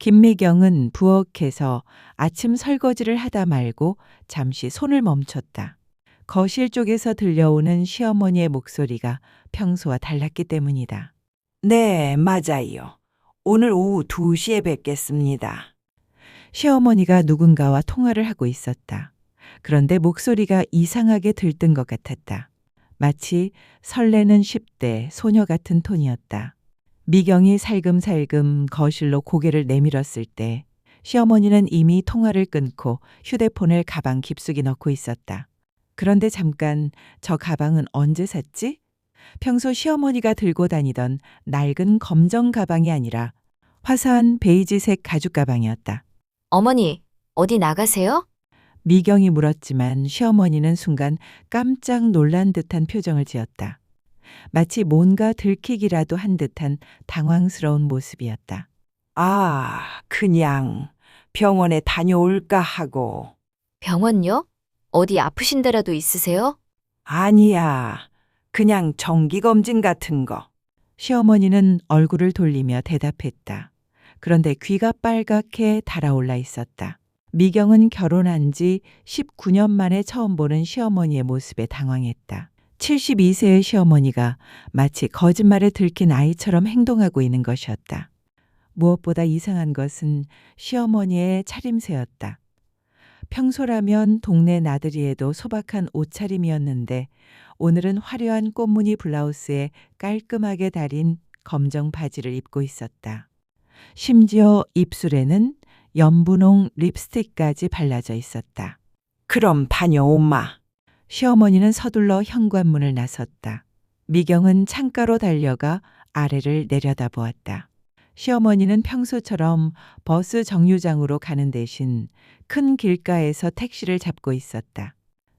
김미경은 부엌에서 아침 설거지를 하다 말고 잠시 손을 멈췄다. 거실 쪽에서 들려오는 시어머니의 목소리가 평소와 달랐기 때문이다. 네, 맞아요. 오늘 오후 2시에 뵙겠습니다. 시어머니가 누군가와 통화를 하고 있었다. 그런데 목소리가 이상하게 들뜬 것 같았다. 마치 설레는 10대 소녀 같은 톤이었다. 미경이 살금살금 거실로 고개를 내밀었을 때 시어머니는 이미 통화를 끊고 휴대폰을 가방 깊숙이 넣고 있었다. 그런데 잠깐, 저 가방은 언제 샀지? 평소 시어머니가 들고 다니던 낡은 검정 가방이 아니라 화사한 베이지색 가죽 가방이었다. 어머니, 어디 나가세요? 미경이 물었지만 시어머니는 순간 깜짝 놀란 듯한 표정을 지었다. 마치 뭔가 들키기라도 한 듯한 당황스러운 모습이었다. 그냥 병원에 다녀올까 하고. 병원요? 어디 아프신 데라도 있으세요? 아니야. 그냥 정기검진 같은 거. 시어머니는 얼굴을 돌리며 대답했다. 그런데 귀가 빨갛게 달아올라 있었다. 미경은 결혼한 지 19년 만에 처음 보는 시어머니의 모습에 당황했다. 72세의 시어머니가 마치 거짓말에 들킨 아이처럼 행동하고 있는 것이었다. 무엇보다 이상한 것은 시어머니의 차림새였다. 평소라면 동네 나들이에도 소박한 옷차림이었는데 오늘은 화려한 꽃무늬 블라우스에 깔끔하게 달인 검정 바지를 입고 있었다. 심지어 입술에는 연분홍 립스틱까지 발라져 있었다. 그럼 다녀오마. 시어머니는 서둘러 현관문을 나섰다. 미경은 창가로 달려가 아래를 내려다보았다. 시어머니는 평소처럼 버스 정류장으로 가는 대신 큰 길가에서 택시를 잡고 있었다.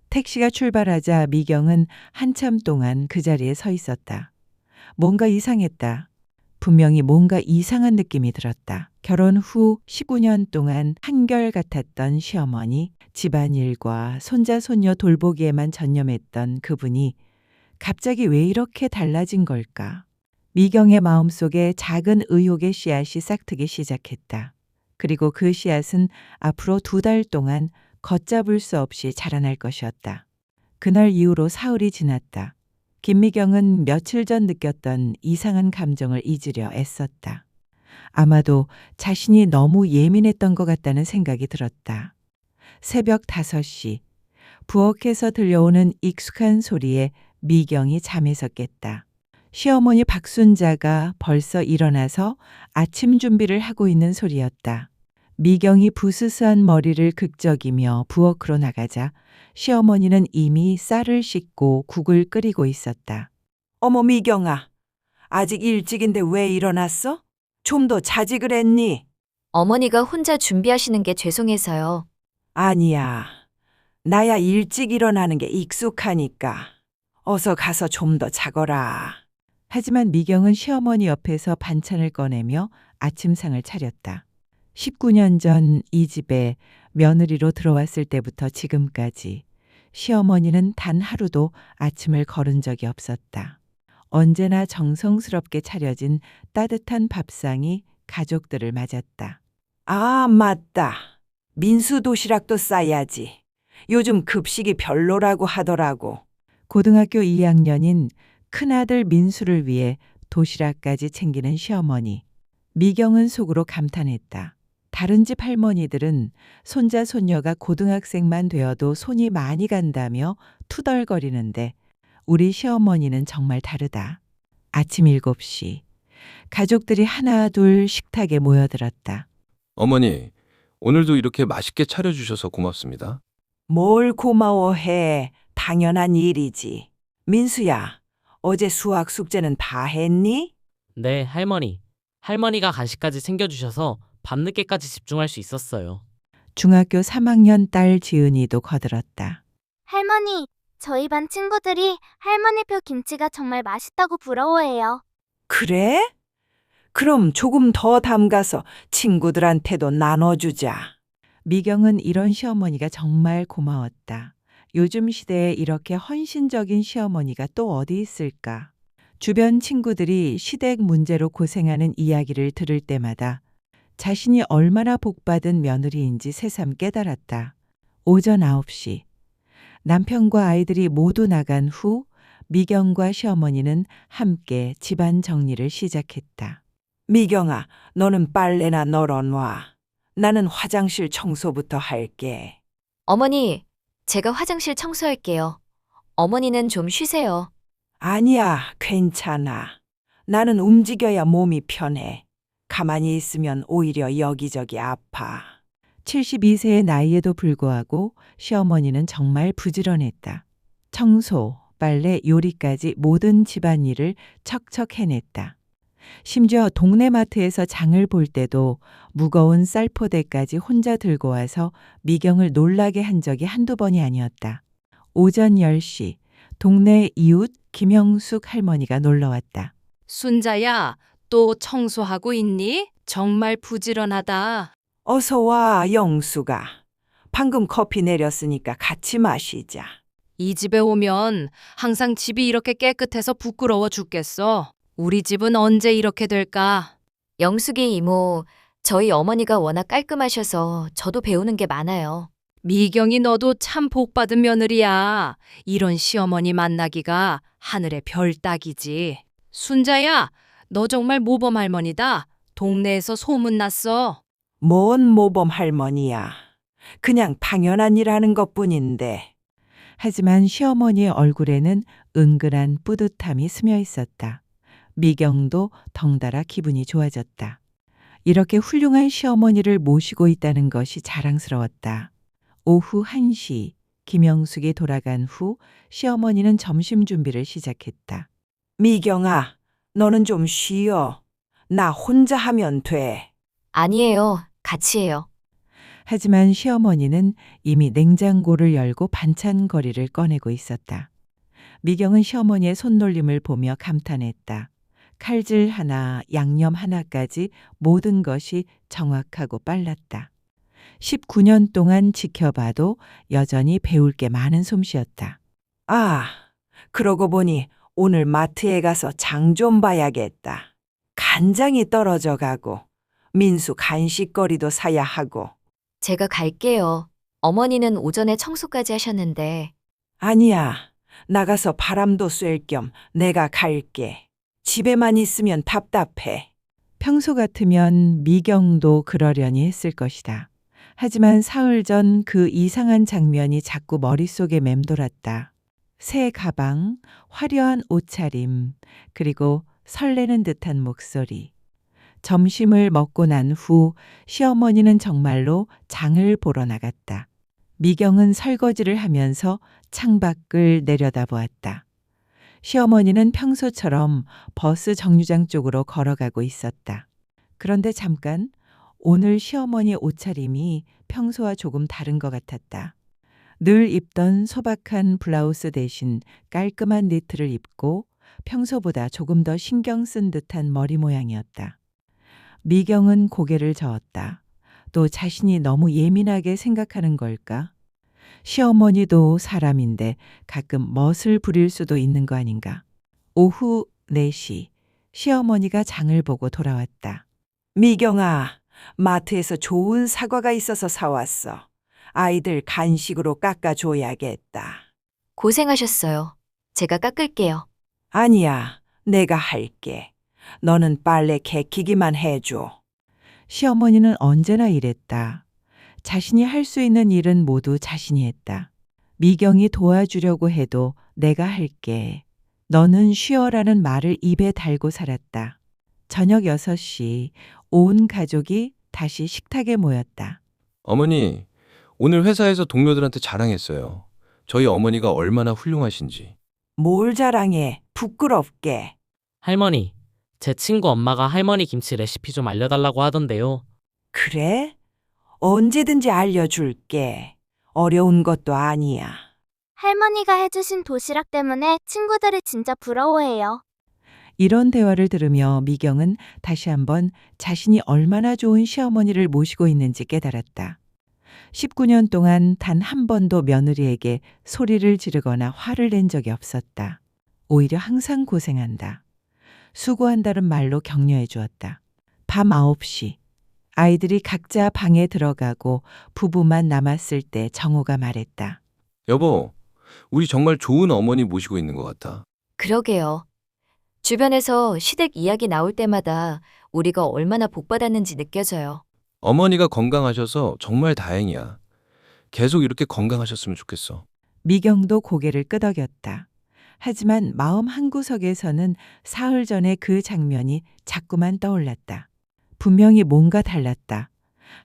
택시가 출발하자 미경은 한참 동안 그 자리에 서 있었다. 뭔가 이상했다. 분명히 뭔가 이상한 느낌이 들었다. 결혼 후 19년 동안 한결같았던 시어머니, 집안일과 손자 손녀 돌보기에만 전념했던 그분이 갑자기 왜 이렇게 달라진 걸까? 미경의 마음속에 작은 의혹의 씨앗이 싹트기 시작했다. 그리고 그 씨앗은 앞으로 2달 동안 걷잡을 수 없이 자라날 것이었다. 그날 이후로 사흘이 지났다. 김미경은 며칠 전 느꼈던 이상한 감정을 잊으려 애썼다. 아마도 자신이 너무 예민했던 것 같다는 생각이 들었다. 새벽 5시, 부엌에서 들려오는 익숙한 소리에 미경이 잠에서 깼다. 시어머니 박순자가 벌써 일어나서 아침 준비를 하고 있는 소리였다. 미경이 부스스한 머리를 극적이며 부엌으로 나가자 시어머니는 이미 쌀을 씻고 국을 끓이고 있었다. 어머, 미경아. 아직 일찍인데 왜 일어났어? 좀 더 자지 그랬니? 어머니가 혼자 준비하시는 게 죄송해서요. 아니야. 나야 일찍 일어나는 게 익숙하니까. 어서 가서 좀 더 자거라. 하지만 미경은 시어머니 옆에서 반찬을 꺼내며 아침상을 차렸다. 19년 전 이 집에 며느리로 들어왔을 때부터 지금까지 시어머니는 단 하루도 아침을 거른 적이 없었다. 언제나 정성스럽게 차려진 따뜻한 밥상이 가족들을 맞았다. 맞다. 민수 도시락도 싸야지. 요즘 급식이 별로라고 하더라고. 고등학교 2학년인 큰아들 민수를 위해 도시락까지 챙기는 시어머니. 미경은 속으로 감탄했다. 다른 집 할머니들은 손자 손녀가 고등학생만 되어도 손이 많이 간다며 투덜거리는데 우리 시어머니는 정말 다르다. 아침 7시 가족들이 하나 둘 식탁에 모여들었다. 어머니, 오늘도 이렇게 맛있게 차려주셔서 고맙습니다. 뭘 고마워해. 당연한 일이지. 민수야, 어제 수학 숙제는 다 했니? 네, 할머니. 할머니가 간식까지 챙겨주셔서 밤늦게까지 집중할 수 있었어요. 중학교 3학년 딸 지은이도 거들었다. 할머니, 저희 반 친구들이 할머니표 김치가 정말 맛있다고 부러워해요. 그래? 그럼 조금 더 담가서 친구들한테도 나눠주자. 미경은 이런 시어머니가 정말 고마웠다. 요즘 시대에 이렇게 헌신적인 시어머니가 또 어디 있을까? 주변 친구들이 시댁 문제로 고생하는 이야기를 들을 때마다 자신이 얼마나 복받은 며느리인지 새삼 깨달았다. 오전 9시. 남편과 아이들이 모두 나간 후 미경과 시어머니는 함께 집안 정리를 시작했다. 미경아, 너는 빨래나 널어놔. 나는 화장실 청소부터 할게. 어머니, 제가 화장실 청소할게요. 어머니는 좀 쉬세요. 아니야, 괜찮아. 나는 움직여야 몸이 편해. 가만히 있으면 오히려 여기저기 아파. 72세의 나이에도 불구하고 시어머니는 정말 부지런했다. 청소, 빨래, 요리까지 모든 집안일을 척척 해냈다. 심지어 동네 마트에서 장을 볼 때도 무거운 쌀포대까지 혼자 들고 와서 미경을 놀라게 한 적이 한두 번이 아니었다. 오전 10시, 동네 이웃 김영숙 할머니가 놀러왔다. 순자야, 또 청소하고 있니? 정말 부지런하다. 어서 와, 영수가. 방금 커피 내렸으니까 같이 마시자. 이 집에 오면 항상 집이 이렇게 깨끗해서 부끄러워 죽겠어. 우리 집은 언제 이렇게 될까? 영숙이 이모, 저희 어머니가 워낙 깔끔하셔서 저도 배우는 게 많아요. 미경이 너도 참 복받은 며느리야. 이런 시어머니 만나기가 하늘의 별 따기지. 순자야, 너 정말 모범 할머니다. 동네에서 소문났어. 뭔 모범 할머니야. 그냥 당연한 일 하는 것뿐인데. 하지만 시어머니의 얼굴에는 은근한 뿌듯함이 스며 있었다. 미경도 덩달아 기분이 좋아졌다. 이렇게 훌륭한 시어머니를 모시고 있다는 것이 자랑스러웠다. 오후 1시, 김영숙이 돌아간 후 시어머니는 점심 준비를 시작했다. 미경아, 너는 좀 쉬어. 나 혼자 하면 돼. 아니에요. 같이 해요. 하지만 시어머니는 이미 냉장고를 열고 반찬거리를 꺼내고 있었다. 미경은 시어머니의 손놀림을 보며 감탄했다. 칼질 하나, 양념 하나까지 모든 것이 정확하고 빨랐다. 19년 동안 지켜봐도 여전히 배울 게 많은 솜씨였다. 아, 그러고 보니 오늘 마트에 가서 장 좀 봐야겠다. 간장이 떨어져 가고 민수 간식거리도 사야 하고. 제가 갈게요. 어머니는 오전에 청소까지 하셨는데. 아니야, 나가서 바람도 쐴 겸 내가 갈게. 집에만 있으면 답답해. 평소 같으면 미경도 그러려니 했을 것이다. 하지만 사흘 전 그 이상한 장면이 자꾸 머릿속에 맴돌았다. 새 가방, 화려한 옷차림, 그리고 설레는 듯한 목소리. 점심을 먹고 난 후 시어머니는 정말로 장을 보러 나갔다. 미경은 설거지를 하면서 창밖을 내려다보았다. 시어머니는 평소처럼 버스 정류장 쪽으로 걸어가고 있었다. 그런데 잠깐 오늘 시어머니의 옷차림이 평소와 조금 다른 것 같았다. 늘 입던 소박한 블라우스 대신 깔끔한 니트를 입고 평소보다 조금 더 신경 쓴 듯한 머리 모양이었다. 미경은 고개를 저었다. 또 자신이 너무 예민하게 생각하는 걸까? 시어머니도 사람인데 가끔 멋을 부릴 수도 있는 거 아닌가? 오후 4시, 시어머니가 장을 보고 돌아왔다. 미경아, 마트에서 좋은 사과가 있어서 사왔어. 아이들 간식으로 깎아줘야겠다. 고생하셨어요. 제가 깎을게요. 아니야, 내가 할게. 너는 빨래 개키기만 해줘. 시어머니는 언제나 이랬다. 자신이 할 수 있는 일은 모두 자신이 했다. 미경이 도와주려고 해도 내가 할게. 너는 쉬어라는 말을 입에 달고 살았다. 저녁 6시 온 가족이 다시 식탁에 모였다. 어머니, 오늘 회사에서 동료들한테 자랑했어요. 저희 어머니가 얼마나 훌륭하신지. 뭘 자랑해, 부끄럽게. 할머니, 제 친구 엄마가 할머니 김치 레시피 좀 알려달라고 하던데요. 그래? 언제든지 알려줄게. 어려운 것도 아니야. 할머니가 해주신 도시락 때문에 친구들이 진짜 부러워해요. 이런 대화를 들으며 미경은 다시 한번 자신이 얼마나 좋은 시어머니를 모시고 있는지 깨달았다. 19년 동안 단 한 번도 며느리에게 소리를 지르거나 화를 낸 적이 없었다. 오히려 항상 고생한다. 수고한다는 말로 격려해 주었다. 밤 9시. 아이들이 각자 방에 들어가고 부부만 남았을 때 정호가 말했다. 여보, 우리 정말 좋은 어머니 모시고 있는 것 같아. 그러게요. 주변에서 시댁 이야기 나올 때마다 우리가 얼마나 복받았는지 느껴져요. 어머니가 건강하셔서 정말 다행이야. 계속 이렇게 건강하셨으면 좋겠어. 미경도 고개를 끄덕였다. 하지만 마음 한구석에서는 사흘 전의 그 장면이 자꾸만 떠올랐다. 분명히 뭔가 달랐다.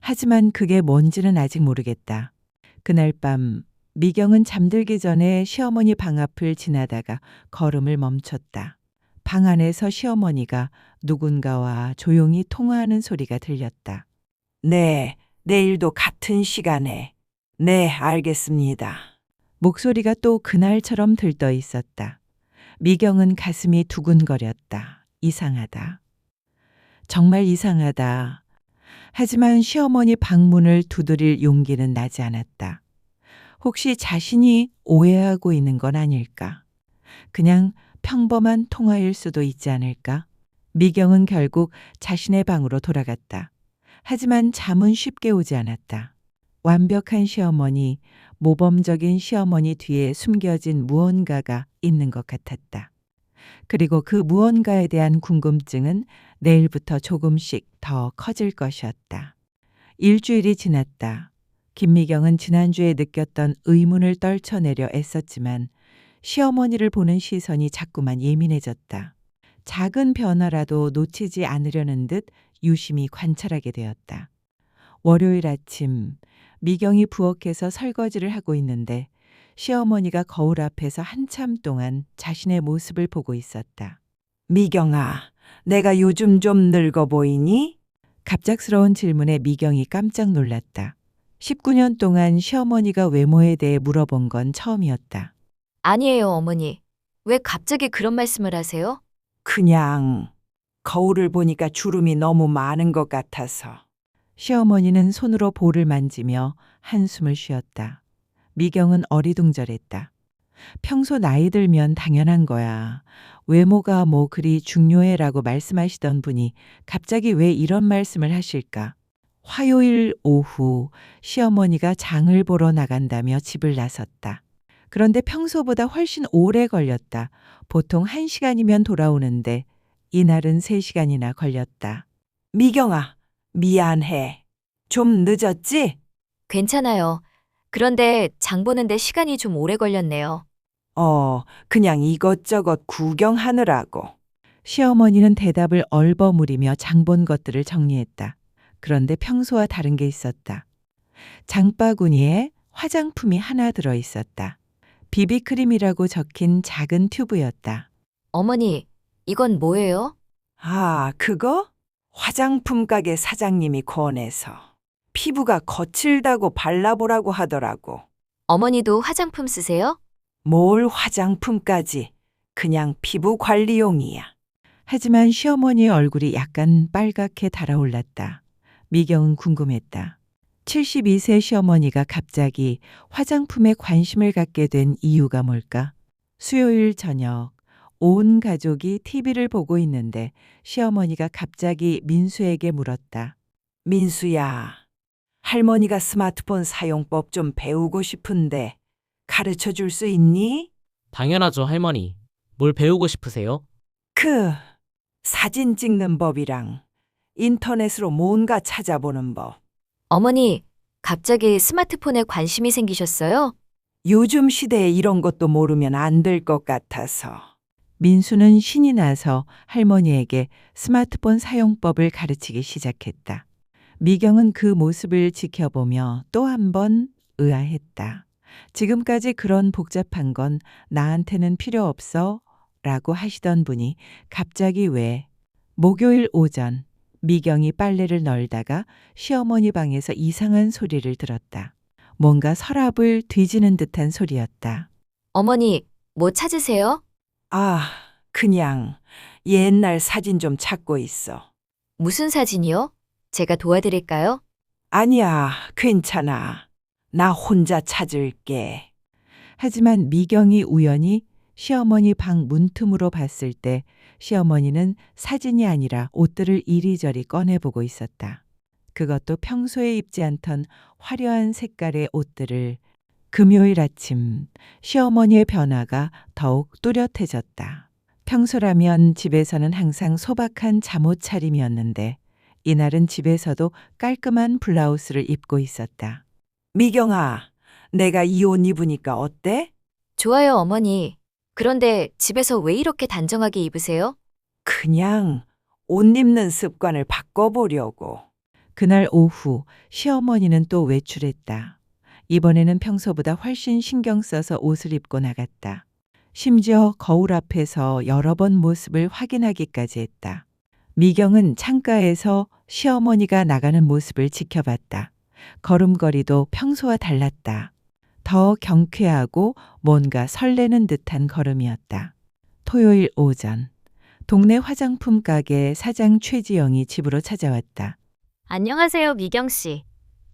하지만 그게 뭔지는 아직 모르겠다. 그날 밤 미경은 잠들기 전에 시어머니 방 앞을 지나다가 걸음을 멈췄다. 방 안에서 시어머니가 누군가와 조용히 통화하는 소리가 들렸다. 네, 내일도 같은 시간에. 네, 알겠습니다. 목소리가 또 그날처럼 들떠 있었다. 미경은 가슴이 두근거렸다. 이상하다. 정말 이상하다. 하지만 시어머니 방문을 두드릴 용기는 나지 않았다. 혹시 자신이 오해하고 있는 건 아닐까? 그냥 평범한 통화일 수도 있지 않을까? 미경은 결국 자신의 방으로 돌아갔다. 하지만 잠은 쉽게 오지 않았다. 완벽한 시어머니, 모범적인 시어머니 뒤에 숨겨진 무언가가 있는 것 같았다. 그리고 그 무언가에 대한 궁금증은 내일부터 조금씩 더 커질 것이었다. 일주일이 지났다. 김미경은 지난주에 느꼈던 의문을 떨쳐내려 애썼지만 시어머니를 보는 시선이 자꾸만 예민해졌다. 작은 변화라도 놓치지 않으려는 듯 유심히 관찰하게 되었다. 월요일 아침 미경이 부엌에서 설거지를 하고 있는데 시어머니가 거울 앞에서 한참 동안 자신의 모습을 보고 있었다. 미경아, 내가 요즘 좀 늙어 보이니? 갑작스러운 질문에 미경이 깜짝 놀랐다. 19년 동안 시어머니가 외모에 대해 물어본 건 처음이었다. 아니에요, 어머니. 왜 갑자기 그런 말씀을 하세요? 그냥 거울을 보니까 주름이 너무 많은 것 같아서. 시어머니는 손으로 볼을 만지며 한숨을 쉬었다. 미경은 어리둥절했다. 평소 나이 들면 당연한 거야. 외모가 뭐 그리 중요해라고 말씀하시던 분이 갑자기 왜 이런 말씀을 하실까? 화요일 오후 시어머니가 장을 보러 나간다며 집을 나섰다. 그런데 평소보다 훨씬 오래 걸렸다. 보통 1시간이면 돌아오는데 이날은 3시간이나 걸렸다. 미경아, 미안해. 좀 늦었지? 괜찮아요. 그런데 장 보는데 시간이 좀 오래 걸렸네요. 그냥 이것저것 구경하느라고. 시어머니는 대답을 얼버무리며 장본 것들을 정리했다. 그런데 평소와 다른 게 있었다. 장바구니에 화장품이 하나 들어 있었다. 비비크림이라고 적힌 작은 튜브였다. 어머니, 이건 뭐예요? 아, 그거? 화장품 가게 사장님이 권해서. 피부가 거칠다고 발라보라고 하더라고. 어머니도 화장품 쓰세요? 뭘 화장품까지. 그냥 피부 관리용이야. 하지만 시어머니의 얼굴이 약간 빨갛게 달아올랐다. 미경은 궁금했다. 72세 시어머니가 갑자기 화장품에 관심을 갖게 된 이유가 뭘까? 수요일 저녁 온 가족이 TV를 보고 있는데 시어머니가 갑자기 민수에게 물었다. 민수야, 할머니가 스마트폰 사용법 좀 배우고 싶은데 가르쳐 줄 수 있니? 당연하죠, 할머니. 뭘 배우고 싶으세요? 사진 찍는 법이랑 인터넷으로 뭔가 찾아보는 법. 어머니, 갑자기 스마트폰에 관심이 생기셨어요? 요즘 시대에 이런 것도 모르면 안 될 것 같아서. 민수는 신이 나서 할머니에게 스마트폰 사용법을 가르치기 시작했다. 미경은 그 모습을 지켜보며 또 한 번 의아했다. 지금까지 그런 복잡한 건 나한테는 필요 없어 라고 하시던 분이 갑자기 왜? 목요일 오전 미경이 빨래를 널다가 시어머니 방에서 이상한 소리를 들었다. 뭔가 서랍을 뒤지는 듯한 소리였다. 어머니, 뭐 찾으세요? 그냥 옛날 사진 좀 찾고 있어. 무슨 사진이요? 제가 도와드릴까요? 아니야, 괜찮아. 나 혼자 찾을게. 하지만 미경이 우연히 시어머니 방 문틈으로 봤을 때 시어머니는 사진이 아니라 옷들을 이리저리 꺼내보고 있었다. 그것도 평소에 입지 않던 화려한 색깔의 옷들을. 금요일 아침 시어머니의 변화가 더욱 뚜렷해졌다. 평소라면 집에서는 항상 소박한 잠옷 차림이었는데 이날은 집에서도 깔끔한 블라우스를 입고 있었다. 미경아, 내가 이 옷 입으니까 어때? 좋아요, 어머니. 그런데 집에서 왜 이렇게 단정하게 입으세요? 그냥 옷 입는 습관을 바꿔보려고. 그날 오후 시어머니는 또 외출했다. 이번에는 평소보다 훨씬 신경 써서 옷을 입고 나갔다. 심지어 거울 앞에서 여러 번 모습을 확인하기까지 했다. 미경은 창가에서 시어머니가 나가는 모습을 지켜봤다. 걸음걸이도 평소와 달랐다. 더 경쾌하고 뭔가 설레는 듯한 걸음이었다. 토요일 오전, 동네 화장품 가게 사장 최지영이 집으로 찾아왔다. 안녕하세요, 미경 씨.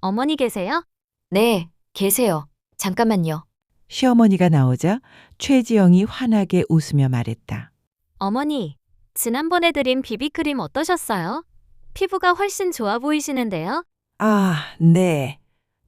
어머니 계세요? 네, 계세요. 잠깐만요. 시어머니가 나오자 최지영이 환하게 웃으며 말했다. 어머니, 지난번에 드린 비비크림 어떠셨어요? 피부가 훨씬 좋아 보이시는데요? 아, 네.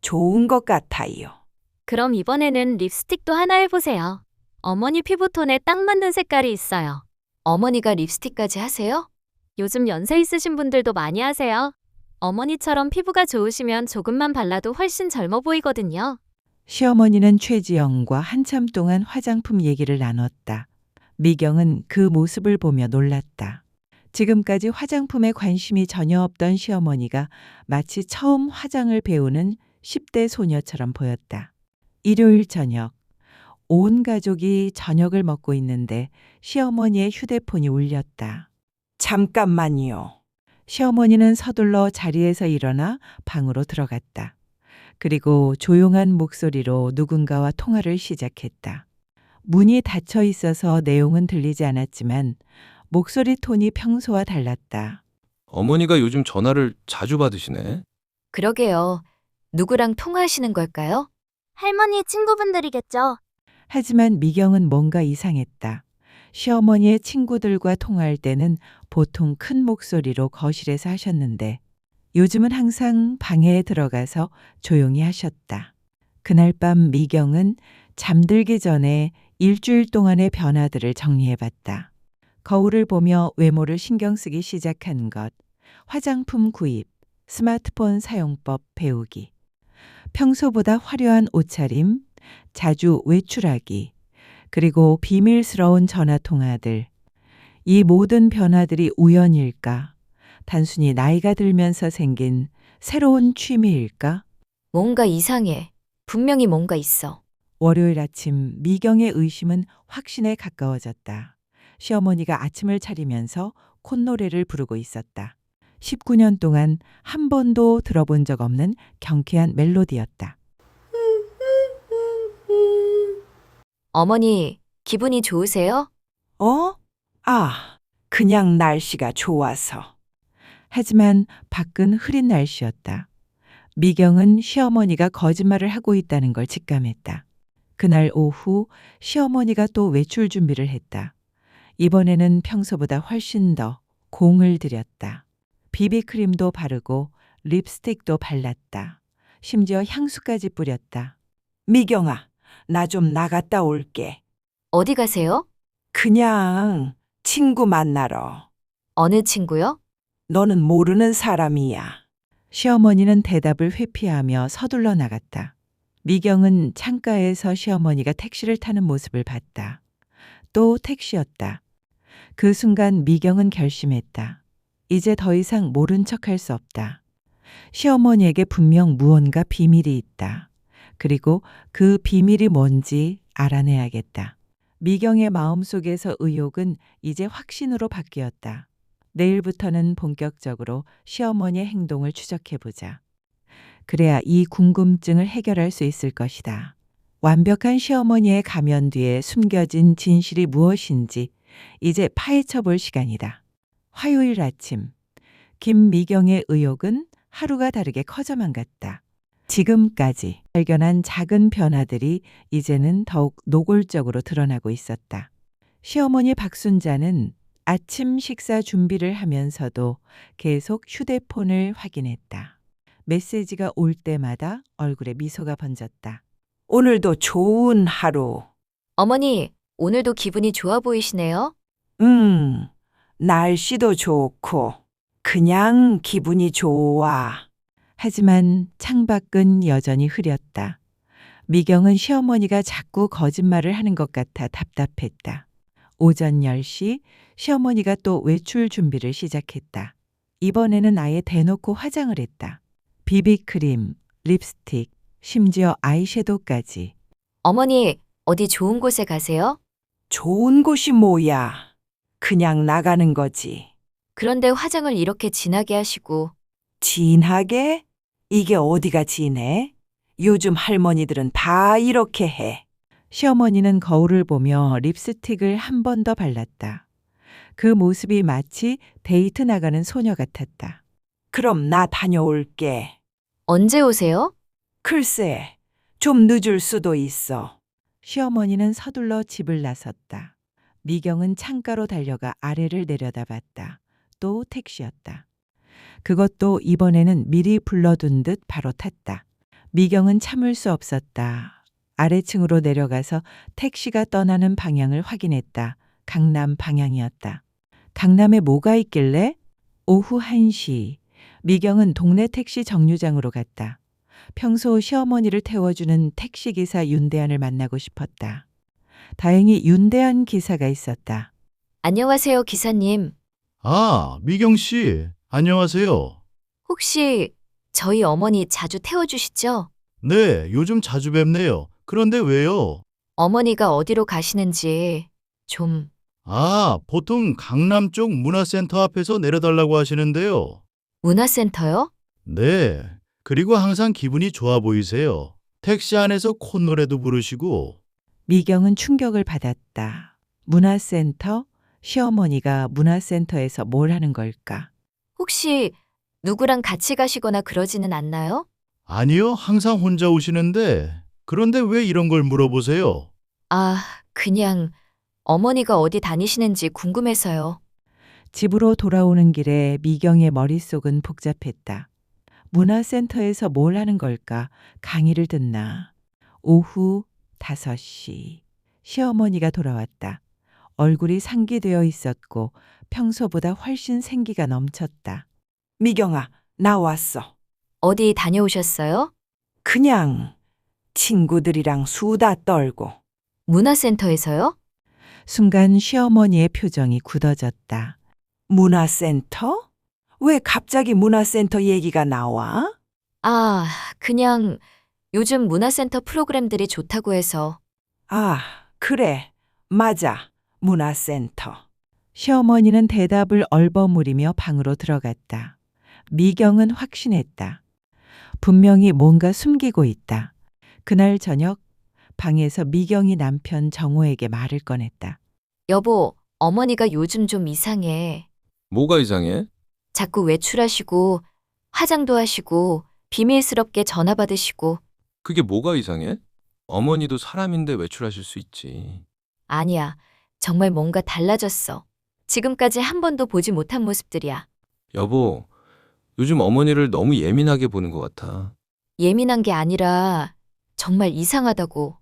좋은 것 같아요. 그럼 이번에는 립스틱도 하나 해보세요. 어머니 피부톤에 딱 맞는 색깔이 있어요. 어머니가 립스틱까지 하세요? 요즘 연세 있으신 분들도 많이 하세요. 어머니처럼 피부가 좋으시면 조금만 발라도 훨씬 젊어 보이거든요. 시어머니는 최지영과 한참 동안 화장품 얘기를 나눴다. 미경은 그 모습을 보며 놀랐다. 지금까지 화장품에 관심이 전혀 없던 시어머니가 마치 처음 화장을 배우는 10대 소녀처럼 보였다. 일요일 저녁, 온 가족이 저녁을 먹고 있는데 시어머니의 휴대폰이 울렸다. 잠깐만요. 시어머니는 서둘러 자리에서 일어나 방으로 들어갔다. 그리고 조용한 목소리로 누군가와 통화를 시작했다. 문이 닫혀 있어서 내용은 들리지 않았지만 목소리 톤이 평소와 달랐다. 어머니가 요즘 전화를 자주 받으시네. 그러게요. 누구랑 통화하시는 걸까요? 할머니 친구분들이겠죠? 하지만 미경은 뭔가 이상했다. 시어머니의 친구들과 통화할 때는 보통 큰 목소리로 거실에서 하셨는데 요즘은 항상 방에 들어가서 조용히 하셨다. 그날 밤 미경은 잠들기 전에 일주일 동안의 변화들을 정리해봤다. 거울을 보며 외모를 신경 쓰기 시작한 것, 화장품 구입, 스마트폰 사용법 배우기, 평소보다 화려한 옷차림, 자주 외출하기, 그리고 비밀스러운 전화 통화들. 이 모든 변화들이 우연일까? 단순히 나이가 들면서 생긴 새로운 취미일까? 뭔가 이상해. 분명히 뭔가 있어. 월요일 아침 미경의 의심은 확신에 가까워졌다. 시어머니가 아침을 차리면서 콧노래를 부르고 있었다. 19년 동안 한 번도 들어본 적 없는 경쾌한 멜로디였다. 어머니, 기분이 좋으세요? 어? 아, 그냥 날씨가 좋아서. 하지만 밖은 흐린 날씨였다. 미경은 시어머니가 거짓말을 하고 있다는 걸 직감했다. 그날 오후 시어머니가 또 외출 준비를 했다. 이번에는 평소보다 훨씬 더 공을 들였다. 비비크림도 바르고 립스틱도 발랐다. 심지어 향수까지 뿌렸다. 미경아, 나 좀 나갔다 올게. 어디 가세요? 그냥 친구 만나러. 어느 친구요? 너는 모르는 사람이야. 시어머니는 대답을 회피하며 서둘러 나갔다. 미경은 창가에서 시어머니가 택시를 타는 모습을 봤다. 또 택시였다. 그 순간 미경은 결심했다. 이제 더 이상 모른 척할 수 없다. 시어머니에게 분명 무언가 비밀이 있다. 그리고 그 비밀이 뭔지 알아내야겠다. 미경의 마음속에서 의욕은 이제 확신으로 바뀌었다. 내일부터는 본격적으로 시어머니의 행동을 추적해보자. 그래야 이 궁금증을 해결할 수 있을 것이다. 완벽한 시어머니의 가면 뒤에 숨겨진 진실이 무엇인지 이제 파헤쳐 볼 시간이다. 화요일 아침, 김미경의 의욕은 하루가 다르게 커져만 갔다. 지금까지 발견한 작은 변화들이 이제는 더욱 노골적으로 드러나고 있었다. 시어머니 박순자는 아침 식사 준비를 하면서도 계속 휴대폰을 확인했다. 메시지가 올 때마다 얼굴에 미소가 번졌다. 오늘도 좋은 하루. 어머니, 오늘도 기분이 좋아 보이시네요. 날씨도 좋고 그냥 기분이 좋아. 하지만 창밖은 여전히 흐렸다. 미경은 시어머니가 자꾸 거짓말을 하는 것 같아 답답했다. 오전 10시 시어머니가 또 외출 준비를 시작했다. 이번에는 아예 대놓고 화장을 했다. 비비크림, 립스틱, 심지어 아이섀도우까지. 어머니, 어디 좋은 곳에 가세요? 좋은 곳이 뭐야. 그냥 나가는 거지. 그런데 화장을 이렇게 진하게 하시고 진하게? 이게 어디가 진해? 요즘 할머니들은 다 이렇게 해. 시어머니는 거울을 보며 립스틱을 한 번 더 발랐다. 그 모습이 마치 데이트 나가는 소녀 같았다. 그럼 나 다녀올게. 언제 오세요? 글쎄, 좀 늦을 수도 있어. 시어머니는 서둘러 집을 나섰다. 미경은 창가로 달려가 아래를 내려다봤다. 또 택시였다. 그것도 이번에는 미리 불러둔 듯 바로 탔다. 미경은 참을 수 없었다. 아래층으로 내려가서 택시가 떠나는 방향을 확인했다. 강남 방향이었다. 강남에 뭐가 있길래? 오후 1시. 미경은 동네 택시 정류장으로 갔다. 평소 시어머니를 태워주는 택시기사 윤대한을 만나고 싶었다. 다행히 윤대한 기사가 있었다. 안녕하세요, 기사님. 아, 미경 씨. 안녕하세요. 혹시 저희 어머니 자주 태워주시죠? 네, 요즘 자주 뵙네요. 그런데 왜요? 어머니가 어디로 가시는지 좀 아, 보통 강남 쪽 문화센터 앞에서 내려달라고 하시는데요. 문화센터요? 네. 그리고 항상 기분이 좋아 보이세요. 택시 안에서 콧노래도 부르시고. 미경은 충격을 받았다. 문화센터? 시어머니가 문화센터에서 뭘 하는 걸까? 혹시 누구랑 같이 가시거나 그러지는 않나요? 아니요, 항상 혼자 오시는데. 그런데 왜 이런 걸 물어보세요? 아, 그냥 어머니가 어디 다니시는지 궁금해서요. 집으로 돌아오는 길에 미경의 머릿속은 복잡했다. 문화센터에서 뭘 하는 걸까? 강의를 듣나? 오후 5시. 시어머니가 돌아왔다. 얼굴이 상기되어 있었고 평소보다 훨씬 생기가 넘쳤다. 미경아, 나 왔어. 어디 다녀오셨어요? 그냥 친구들이랑 수다 떨고. 문화센터에서요? 순간 시어머니의 표정이 굳어졌다. 문화센터? 왜 갑자기 문화센터 얘기가 나와? 아, 그냥 요즘 문화센터 프로그램들이 좋다고 해서. 아, 그래. 맞아. 문화센터. 시어머니는 대답을 얼버무리며 방으로 들어갔다. 미경은 확신했다. 분명히 뭔가 숨기고 있다. 그날 저녁 방에서 미경이 남편 정호에게 말을 꺼냈다. 여보, 어머니가 요즘 좀 이상해. 뭐가 이상해? 자꾸 외출하시고 화장도 하시고 비밀스럽게 전화 받으시고. 그게 뭐가 이상해? 어머니도 사람인데 외출하실 수 있지. 아니야. 정말 뭔가 달라졌어. 지금까지 한 번도 보지 못한 모습들이야. 여보, 요즘 어머니를 너무 예민하게 보는 것 같아. 예민한 게 아니라 정말 이상하다고.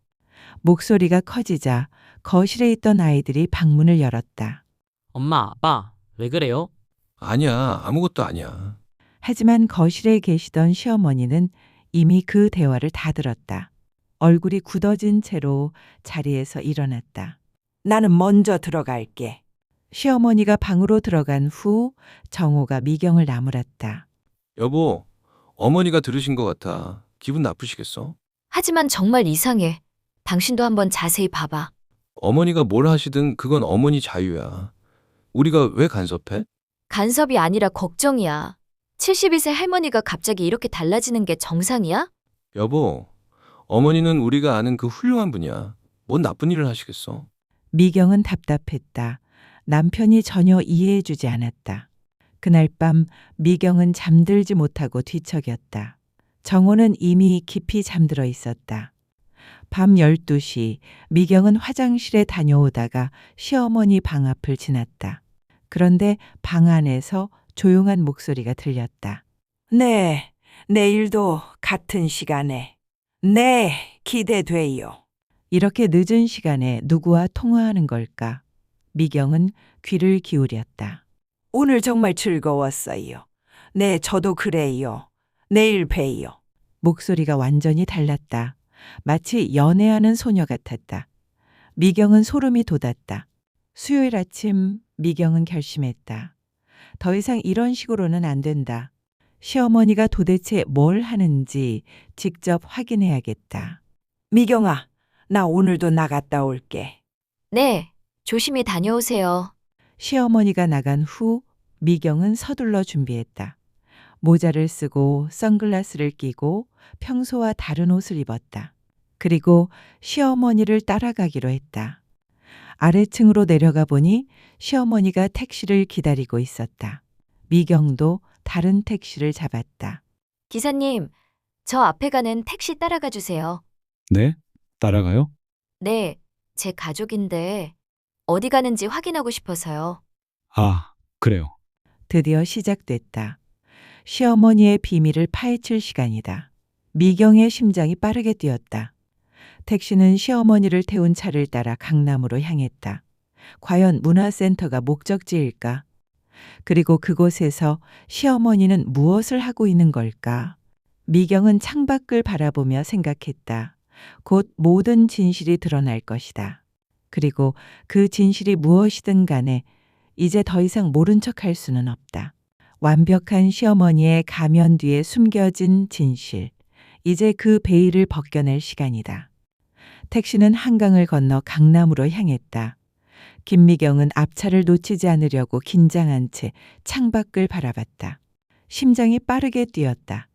목소리가 커지자 거실에 있던 아이들이 방문을 열었다. 엄마, 아빠, 왜 그래요? 아니야, 아무것도 아니야. 하지만 거실에 계시던 시어머니는 이미 그 대화를 다 들었다. 얼굴이 굳어진 채로 자리에서 일어났다. 나는 먼저 들어갈게. 시어머니가 방으로 들어간 후 정호가 미경을 나무랐다. 여보, 어머니가 들으신 것 같아. 기분 나쁘시겠어? 하지만 정말 이상해. 당신도 한번 자세히 봐봐. 어머니가 뭘 하시든 그건 어머니 자유야. 우리가 왜 간섭해? 간섭이 아니라 걱정이야. 72세 할머니가 갑자기 이렇게 달라지는 게 정상이야? 여보, 어머니는 우리가 아는 그 훌륭한 분이야. 뭔 나쁜 일을 하시겠어? 미경은 답답했다. 남편이 전혀 이해해주지 않았다. 그날 밤 미경은 잠들지 못하고 뒤척였다. 정호는 이미 깊이 잠들어 있었다. 밤 12시 미경은 화장실에 다녀오다가 시어머니 방 앞을 지났다. 그런데 방 안에서 조용한 목소리가 들렸다. 네, 내일도 같은 시간에. 네, 기대돼요. 이렇게 늦은 시간에 누구와 통화하는 걸까? 미경은 귀를 기울였다. 오늘 정말 즐거웠어요. 네, 저도 그래요. 내일 봬요. 목소리가 완전히 달랐다. 마치 연애하는 소녀 같았다. 미경은 소름이 돋았다. 수요일 아침 미경은 결심했다. 더 이상 이런 식으로는 안 된다. 시어머니가 도대체 뭘 하는지 직접 확인해야겠다. 미경아, 나 오늘도 나갔다 올게. 네, 조심히 다녀오세요. 시어머니가 나간 후 미경은 서둘러 준비했다. 모자를 쓰고 선글라스를 끼고 평소와 다른 옷을 입었다. 그리고 시어머니를 따라가기로 했다. 아래층으로 내려가 보니 시어머니가 택시를 기다리고 있었다. 미경도 다른 택시를 잡았다. 기사님, 저 앞에 가는 택시 따라가 주세요. 네? 따라가요? 네, 제 가족인데 어디 가는지 확인하고 싶어서요. 아, 그래요. 드디어 시작됐다. 시어머니의 비밀을 파헤칠 시간이다. 미경의 심장이 빠르게 뛰었다. 택시는 시어머니를 태운 차를 따라 강남으로 향했다. 과연 문화센터가 목적지일까? 그리고 그곳에서 시어머니는 무엇을 하고 있는 걸까? 미경은 창밖을 바라보며 생각했다. 곧 모든 진실이 드러날 것이다. 그리고 그 진실이 무엇이든 간에 이제 더 이상 모른 척할 수는 없다. 완벽한 시어머니의 가면 뒤에 숨겨진 진실. 이제 그 베일을 벗겨낼 시간이다. 택시는 한강을 건너 강남으로 향했다. 김미경은 앞차를 놓치지 않으려고 긴장한 채 창밖을 바라봤다. 심장이 빠르게 뛰었다.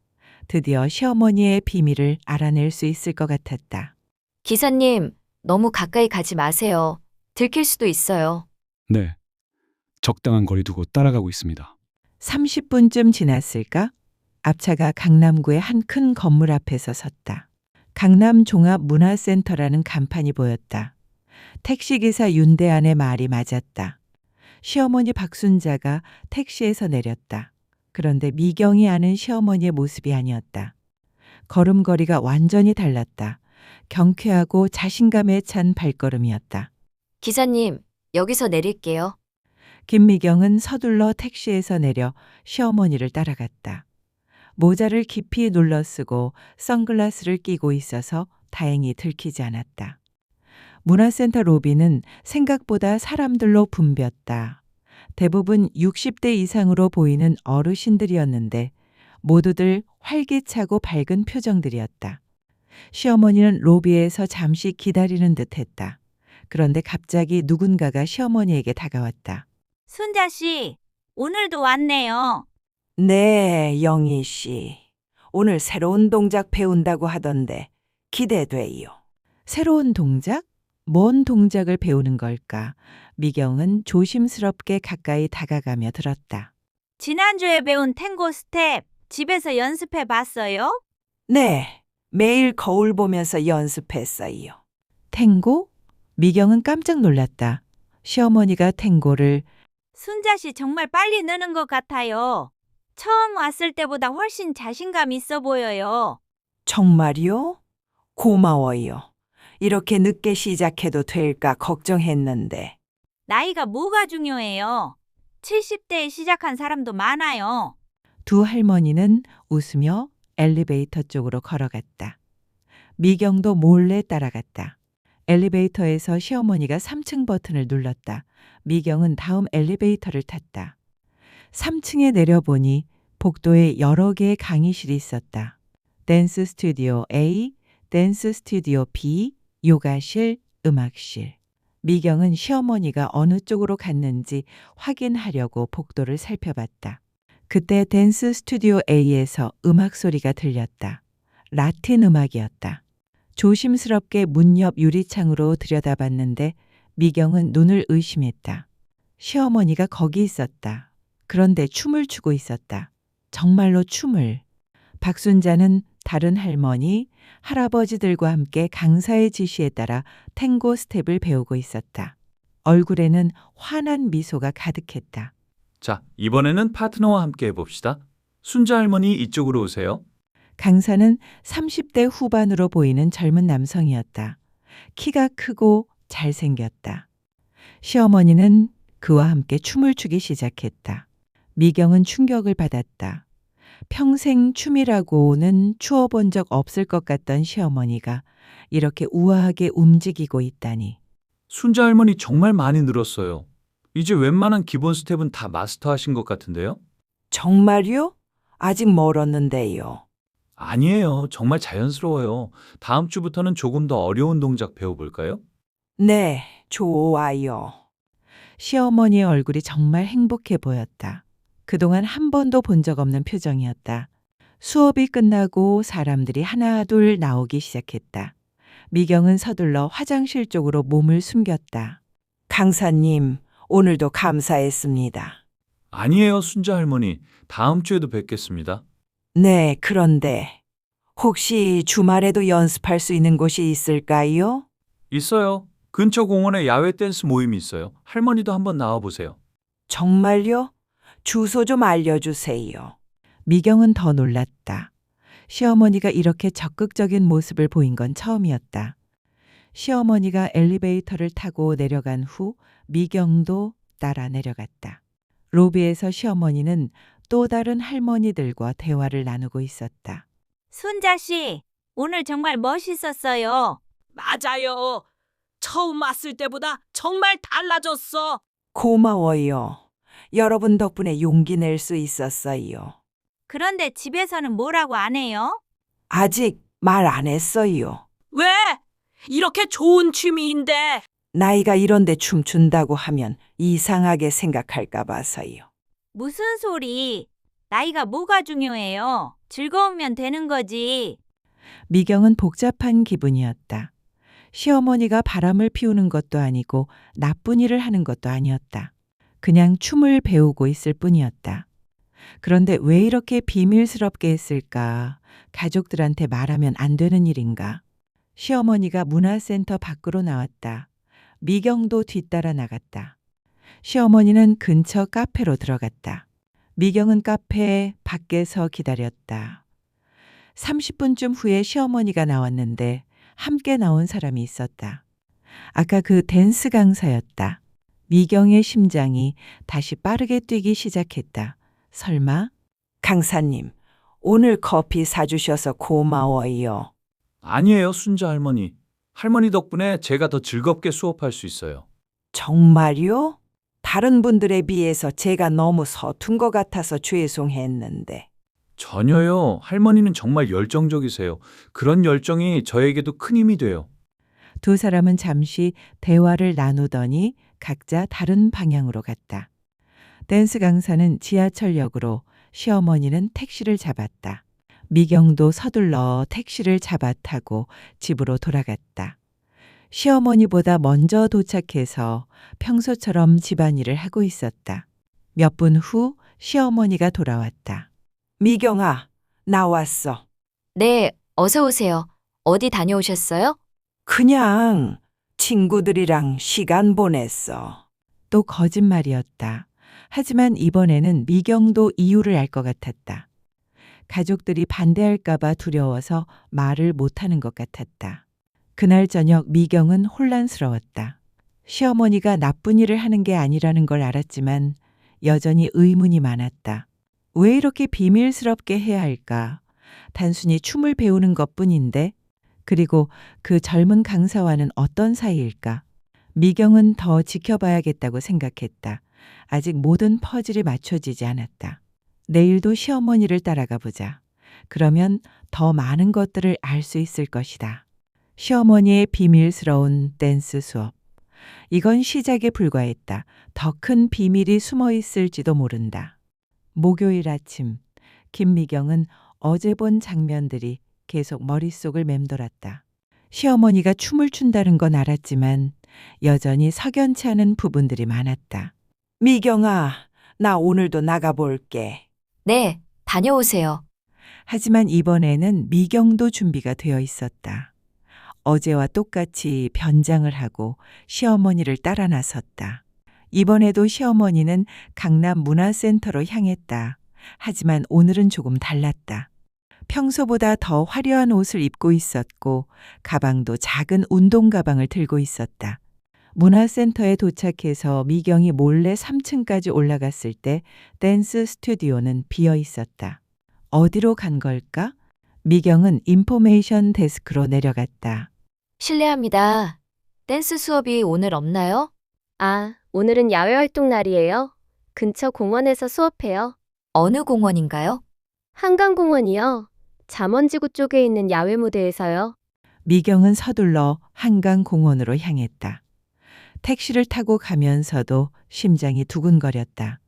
드디어 시어머니의 비밀을 알아낼 수 있을 것 같았다. 기사님, 너무 가까이 가지 마세요. 들킬 수도 있어요. 네. 적당한 거리 두고 따라가고 있습니다. 30분쯤 지났을까? 앞차가 강남구의 한 큰 건물 앞에서 섰다. 강남종합문화센터라는 간판이 보였다. 택시기사 윤대안의 말이 맞았다. 시어머니 박순자가 택시에서 내렸다. 그런데 미경이 아는 시어머니의 모습이 아니었다. 걸음걸이가 완전히 달랐다. 경쾌하고 자신감에 찬 발걸음이었다. 기사님, 여기서 내릴게요. 김미경은 서둘러 택시에서 내려 시어머니를 따라갔다. 모자를 깊이 눌러쓰고 선글라스를 끼고 있어서 다행히 들키지 않았다. 문화센터 로비는 생각보다 사람들로 붐볐다. 대부분 60대 이상으로 보이는 어르신들이었는데 모두들 활기차고 밝은 표정들이었다. 시어머니는 로비에서 잠시 기다리는 듯했다. 그런데 갑자기 누군가가 시어머니에게 다가왔다. 순자 씨, 오늘도 왔네요. 네, 영희 씨. 오늘 새로운 동작 배운다고 하던데 기대돼요. 새로운 동작? 뭔 동작을 배우는 걸까? 미경은 조심스럽게 가까이 다가가며 들었다. 지난주에 배운 탱고 스텝 집에서 연습해 봤어요? 네, 매일 거울 보면서 연습했어요. 탱고? 미경은 깜짝 놀랐다. 시어머니가 탱고를 순자 씨 정말 빨리 느는 것 같아요. 처음 왔을 때보다 훨씬 자신감 있어 보여요. 정말요? 고마워요. 이렇게 늦게 시작해도 될까 걱정했는데. 나이가 뭐가 중요해요? 70대에 시작한 사람도 많아요. 두 할머니는 웃으며 엘리베이터 쪽으로 걸어갔다. 미경도 몰래 따라갔다. 엘리베이터에서 시어머니가 3층 버튼을 눌렀다. 미경은 다음 엘리베이터를 탔다. 3층에 내려보니 복도에 여러 개의 강의실이 있었다. 댄스 스튜디오 A, 댄스 스튜디오 B, 요가실, 음악실. 미경은 시어머니가 어느 쪽으로 갔는지 확인하려고 복도를 살펴봤다. 그때 댄스 스튜디오 A에서 음악 소리가 들렸다. 라틴 음악이었다. 조심스럽게 문 옆 유리창으로 들여다봤는데 미경은 눈을 의심했다. 시어머니가 거기 있었다. 그런데 춤을 추고 있었다. 정말로 춤을. 박순자는 다른 할머니, 할아버지들과 함께 강사의 지시에 따라 탱고 스텝을 배우고 있었다. 얼굴에는 환한 미소가 가득했다. 자, 이번에는 파트너와 함께 해봅시다. 순자 할머니 이쪽으로 오세요. 강사는 30대 후반으로 보이는 젊은 남성이었다. 키가 크고 잘생겼다. 시어머니는 그와 함께 춤을 추기 시작했다. 미경은 충격을 받았다. 평생 춤이라고는 추어본 적 없을 것 같던 시어머니가 이렇게 우아하게 움직이고 있다니. 순자 할머니 정말 많이 늘었어요. 이제 웬만한 기본 스텝은 다 마스터하신 것 같은데요? 정말요? 아직 멀었는데요. 아니에요. 정말 자연스러워요. 다음 주부터는 조금 더 어려운 동작 배워볼까요? 네, 좋아요. 시어머니의 얼굴이 정말 행복해 보였다. 그동안 한 번도 본 적 없는 표정이었다. 수업이 끝나고 사람들이 하나 둘 나오기 시작했다. 미경은 서둘러 화장실 쪽으로 몸을 숨겼다. 강사님, 오늘도 감사했습니다. 아니에요, 순자 할머니. 다음 주에도 뵙겠습니다. 네, 그런데 혹시 주말에도 연습할 수 있는 곳이 있을까요? 있어요. 근처 공원에 야외 댄스 모임이 있어요. 할머니도 한번 나와보세요. 정말요? 주소 좀 알려주세요. 미경은 더 놀랐다. 시어머니가 이렇게 적극적인 모습을 보인 건 처음이었다. 시어머니가 엘리베이터를 타고 내려간 후 미경도 따라 내려갔다. 로비에서 시어머니는 또 다른 할머니들과 대화를 나누고 있었다. 순자 씨, 오늘 정말 멋있었어요. 맞아요. 처음 왔을 때보다 정말 달라졌어. 고마워요. 여러분 덕분에 용기 낼 수 있었어요. 그런데 집에서는 뭐라고 안 해요? 아직 말 안 했어요. 왜? 이렇게 좋은 취미인데. 나이가 이런데 춤춘다고 하면 이상하게 생각할까 봐서요. 무슨 소리? 나이가 뭐가 중요해요? 즐거우면 되는 거지. 미경은 복잡한 기분이었다. 시어머니가 바람을 피우는 것도 아니고 나쁜 일을 하는 것도 아니었다. 그냥 춤을 배우고 있을 뿐이었다. 그런데 왜 이렇게 비밀스럽게 했을까? 가족들한테 말하면 안 되는 일인가? 시어머니가 문화센터 밖으로 나왔다. 미경도 뒤따라 나갔다. 시어머니는 근처 카페로 들어갔다. 미경은 카페 밖에서 기다렸다. 30분쯤 후에 시어머니가 나왔는데 함께 나온 사람이 있었다. 아까 그 댄스 강사였다. 미경의 심장이 다시 빠르게 뛰기 시작했다. 설마? 강사님, 오늘 커피 사주셔서 고마워요. 아니에요, 순자 할머니. 할머니 덕분에 제가 더 즐겁게 수업할 수 있어요. 정말요? 다른 분들에 비해서 제가 너무 서툰 것 같아서 죄송했는데. 전혀요. 할머니는 정말 열정적이세요. 그런 열정이 저에게도 큰 힘이 돼요. 두 사람은 잠시 대화를 나누더니 각자 다른 방향으로 갔다. 댄스 강사는 지하철역으로, 시어머니는 택시를 잡았다. 미경도 서둘러 택시를 잡아 타고 집으로 돌아갔다. 시어머니보다 먼저 도착해서 평소처럼 집안일을 하고 있었다. 몇 분 후 시어머니가 돌아왔다. 미경아, 나왔어. 네, 어서 오세요. 어디 다녀오셨어요? 그냥 친구들이랑 시간 보냈어. 또 거짓말이었다. 하지만 이번에는 미경도 이유를 알 것 같았다. 가족들이 반대할까봐 두려워서 말을 못하는 것 같았다. 그날 저녁 미경은 혼란스러웠다. 시어머니가 나쁜 일을 하는 게 아니라는 걸 알았지만 여전히 의문이 많았다. 왜 이렇게 비밀스럽게 해야 할까? 단순히 춤을 배우는 것뿐인데, 그리고 그 젊은 강사와는 어떤 사이일까? 미경은 더 지켜봐야겠다고 생각했다. 아직 모든 퍼즐이 맞춰지지 않았다. 내일도 시어머니를 따라가 보자. 그러면 더 많은 것들을 알 수 있을 것이다. 시어머니의 비밀스러운 댄스 수업. 이건 시작에 불과했다. 더 큰 비밀이 숨어 있을지도 모른다. 목요일 아침, 김미경은 어제 본 장면들이 계속 머릿속을 맴돌았다. 시어머니가 춤을 춘다는 건 알았지만 여전히 석연치 않은 부분들이 많았다. 미경아, 나 오늘도 나가볼게. 네, 다녀오세요. 하지만 이번에는 미경도 준비가 되어 있었다. 어제와 똑같이 변장을 하고 시어머니를 따라 나섰다. 이번에도 시어머니는 강남 문화센터로 향했다. 하지만 오늘은 조금 달랐다. 평소보다 더 화려한 옷을 입고 있었고 가방도 작은 운동 가방을 들고 있었다. 문화센터에 도착해서 미경이 몰래 3층까지 올라갔을 때 댄스 스튜디오는 비어 있었다. 어디로 간 걸까? 미경은 인포메이션 데스크로 내려갔다. 실례합니다. 댄스 수업이 오늘 없나요? 아, 오늘은 야외 활동 날이에요. 근처 공원에서 수업해요. 어느 공원인가요? 한강공원이요. 잠원지구 쪽에 있는 야외 무대에서요. 미경은 서둘러 한강공원으로 향했다. 택시를 타고 가면서도 심장이 두근거렸다.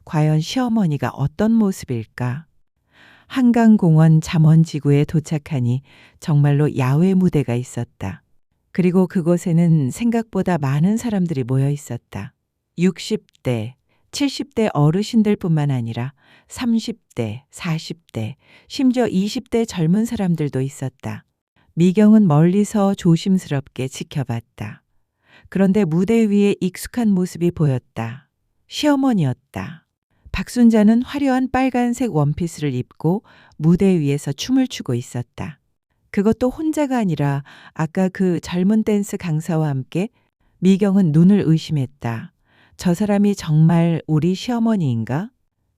과연 시어머니가 어떤 모습일까? 한강공원 잠원지구에 도착하니 정말로 야외 무대가 있었다. 그리고 그곳에는 생각보다 많은 사람들이 모여 있었다. 60대, 70대 어르신들뿐만 아니라 30대, 40대, 심지어 20대 젊은 사람들도 있었다. 미경은 멀리서 조심스럽게 지켜봤다. 그런데 무대 위에 익숙한 모습이 보였다. 시어머니였다. 박순자는 화려한 빨간색 원피스를 입고 무대 위에서 춤을 추고 있었다. 그것도 혼자가 아니라 아까 그 젊은 댄스 강사와 함께. 미경은 눈을 의심했다. 저 사람이 정말 우리 시어머니인가?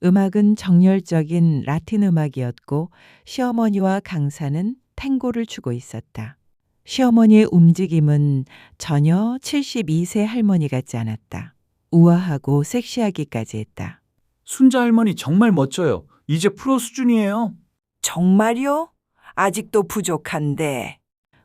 음악은 정열적인 라틴 음악이었고 시어머니와 강사는 탱고를 추고 있었다. 시어머니의 움직임은 전혀 72세 할머니 같지 않았다. 우아하고 섹시하기까지 했다. 순자 할머니 정말 멋져요. 이제 프로 수준이에요. 정말요? 아직도 부족한데.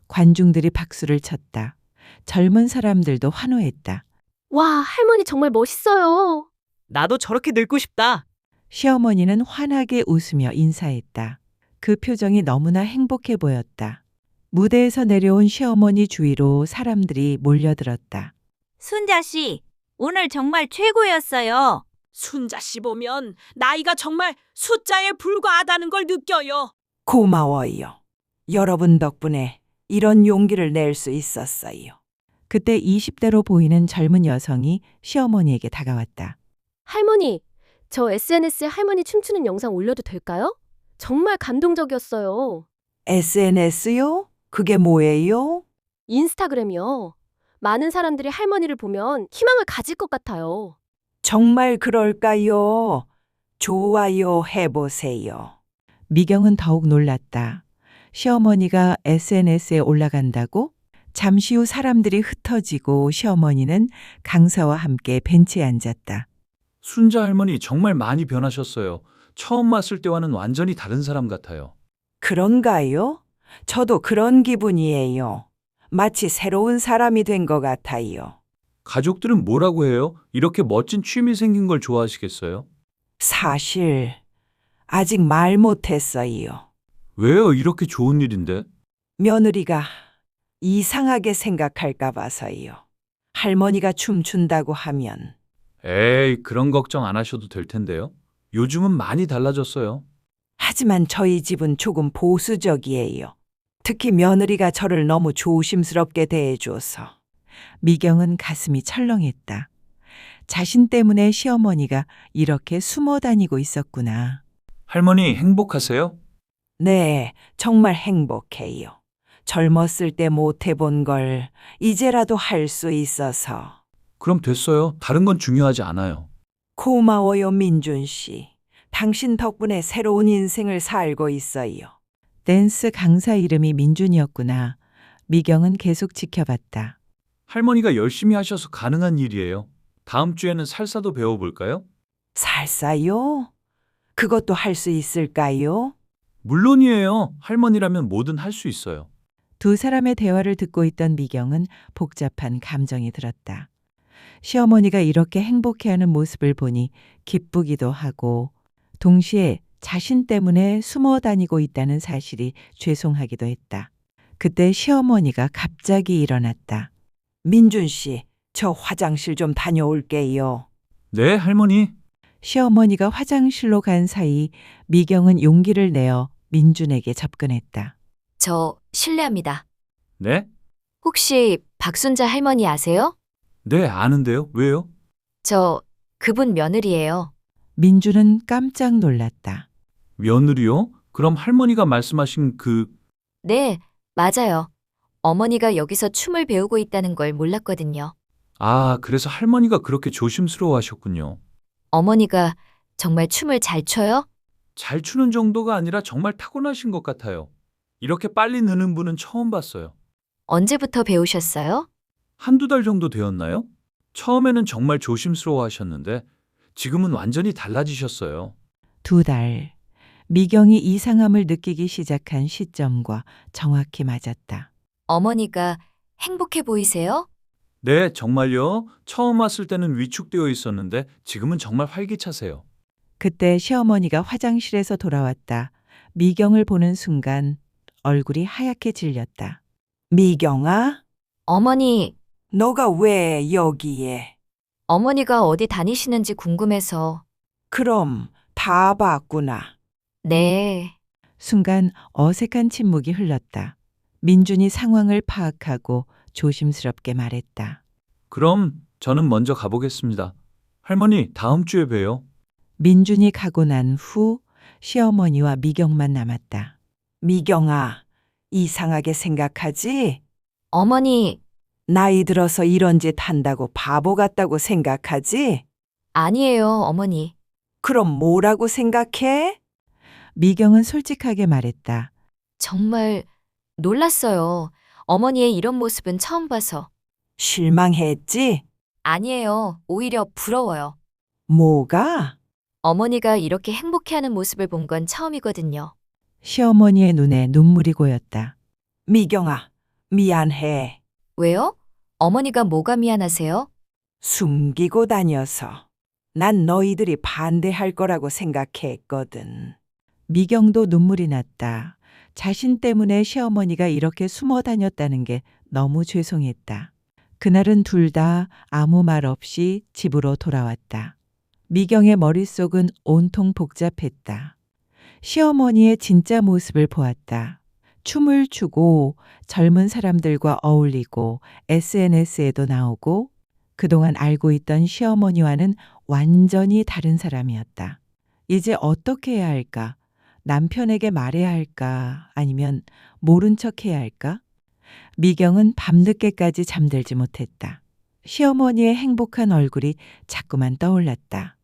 관중들이 박수를 쳤다. 젊은 사람들도 환호했다. 와, 할머니 정말 멋있어요. 나도 저렇게 늙고 싶다. 시어머니는 환하게 웃으며 인사했다. 그 표정이 너무나 행복해 보였다. 무대에서 내려온 시어머니 주위로 사람들이 몰려들었다. 순자 씨, 오늘 정말 최고였어요. 순자 씨 보면 나이가 정말 숫자에 불과하다는 걸 느껴요. 고마워요. 여러분 덕분에 이런 용기를 낼 수 있었어요. 그때 20대로 보이는 젊은 여성이 시어머니에게 다가왔다. 할머니, 저 SNS에 할머니 춤추는 영상 올려도 될까요? 정말 감동적이었어요. SNS요? 그게 뭐예요? 인스타그램이요. 많은 사람들이 할머니를 보면 희망을 가질 것 같아요. 정말 그럴까요? 좋아요 해보세요. 미경은 더욱 놀랐다. 시어머니가 SNS에 올라간다고? 잠시 후 사람들이 흩어지고 시어머니는 강사와 함께 벤치에 앉았다. 순자 할머니 정말 많이 변하셨어요. 처음 봤을 때와는 완전히 다른 사람 같아요. 그런가요? 저도 그런 기분이에요. 마치 새로운 사람이 된 것 같아요. 가족들은 뭐라고 해요? 이렇게 멋진 취미 생긴 걸 좋아하시겠어요? 사실 아직 말 못했어요. 왜요? 이렇게 좋은 일인데? 며느리가 이상하게 생각할까 봐서요. 할머니가 춤춘다고 하면. 에이, 그런 걱정 안 하셔도 될 텐데요. 요즘은 많이 달라졌어요. 하지만 저희 집은 조금 보수적이에요. 특히 며느리가 저를 너무 조심스럽게 대해줘서. 미경은 가슴이 철렁했다. 자신 때문에 시어머니가 이렇게 숨어 다니고 있었구나. 할머니 행복하세요? 네, 정말 행복해요. 젊었을 때 못 해본 걸 이제라도 할 수 있어서. 그럼 됐어요. 다른 건 중요하지 않아요. 고마워요, 민준 씨. 당신 덕분에 새로운 인생을 살고 있어요. 댄스 강사 이름이 민준이었구나. 미경은 계속 지켜봤다. 할머니가 열심히 하셔서 가능한 일이에요. 다음 주에는 살사도 배워볼까요? 살사요? 그것도 할 수 있을까요? 물론이에요. 할머니라면 뭐든 할 수 있어요. 두 사람의 대화를 듣고 있던 미경은 복잡한 감정이 들었다. 시어머니가 이렇게 행복해하는 모습을 보니 기쁘기도 하고 동시에 자신 때문에 숨어 다니고 있다는 사실이 죄송하기도 했다. 그때 시어머니가 갑자기 일어났다. 민준 씨, 저 화장실 좀 다녀올게요. 네, 할머니. 시어머니가 화장실로 간 사이 미경은 용기를 내어 민준에게 접근했다. 저 실례합니다. 네? 혹시 박순자 할머니 아세요? 네, 아는데요. 왜요? 저 그분 며느리예요. 민준은 깜짝 놀랐다. 며느리요? 그럼 할머니가 말씀하신 네, 맞아요. 어머니가 여기서 춤을 배우고 있다는 걸 몰랐거든요. 그래서 할머니가 그렇게 조심스러워 하셨군요. 어머니가 정말 춤을 잘 춰요? 잘 추는 정도가 아니라 정말 타고나신 것 같아요. 이렇게 빨리 느는 분은 처음 봤어요. 언제부터 배우셨어요? 한두 달 정도 되었나요? 처음에는 정말 조심스러워 하셨는데 지금은 완전히 달라지셨어요. 2달. 미경이 이상함을 느끼기 시작한 시점과 정확히 맞았다. 어머니가 행복해 보이세요? 네, 정말요. 처음 왔을 때는 위축되어 있었는데 지금은 정말 활기차세요. 그때 시어머니가 화장실에서 돌아왔다. 미경을 보는 순간 얼굴이 하얗게 질렸다. 미경아, 어머니, 너가 왜 여기에? 어머니가 어디 다니시는지 궁금해서. 그럼 다 봤구나. 네. 순간 어색한 침묵이 흘렀다. 민준이 상황을 파악하고 조심스럽게 말했다. 그럼 저는 먼저 가보겠습니다. 할머니, 다음 주에 봬요. 민준이 가고 난 후 시어머니와 미경만 남았다. 미경아, 이상하게 생각하지? 어머니, 나이 들어서 이런 짓 한다고 바보 같다고 생각하지? 아니에요, 어머니. 그럼 뭐라고 생각해? 미경은 솔직하게 말했다. 정말 놀랐어요. 어머니의 이런 모습은 처음 봐서. 실망했지? 아니에요. 오히려 부러워요. 뭐가? 어머니가 이렇게 행복해하는 모습을 본 건 처음이거든요. 시어머니의 눈에 눈물이 고였다. 미경아, 미안해. 왜요? 어머니가 뭐가 미안하세요? 숨기고 다녀서. 난 너희들이 반대할 거라고 생각했거든. 미경도 눈물이 났다. 자신 때문에 시어머니가 이렇게 숨어 다녔다는 게 너무 죄송했다. 그날은 둘 다 아무 말 없이 집으로 돌아왔다. 미경의 머릿속은 온통 복잡했다. 시어머니의 진짜 모습을 보았다. 춤을 추고 젊은 사람들과 어울리고 SNS에도 나오고 그동안 알고 있던 시어머니와는 완전히 다른 사람이었다. 이제 어떻게 해야 할까? 남편에게 말해야 할까? 아니면 모른 척 해야 할까? 미경은 밤늦게까지 잠들지 못했다. 시어머니의 행복한 얼굴이 자꾸만 떠올랐다.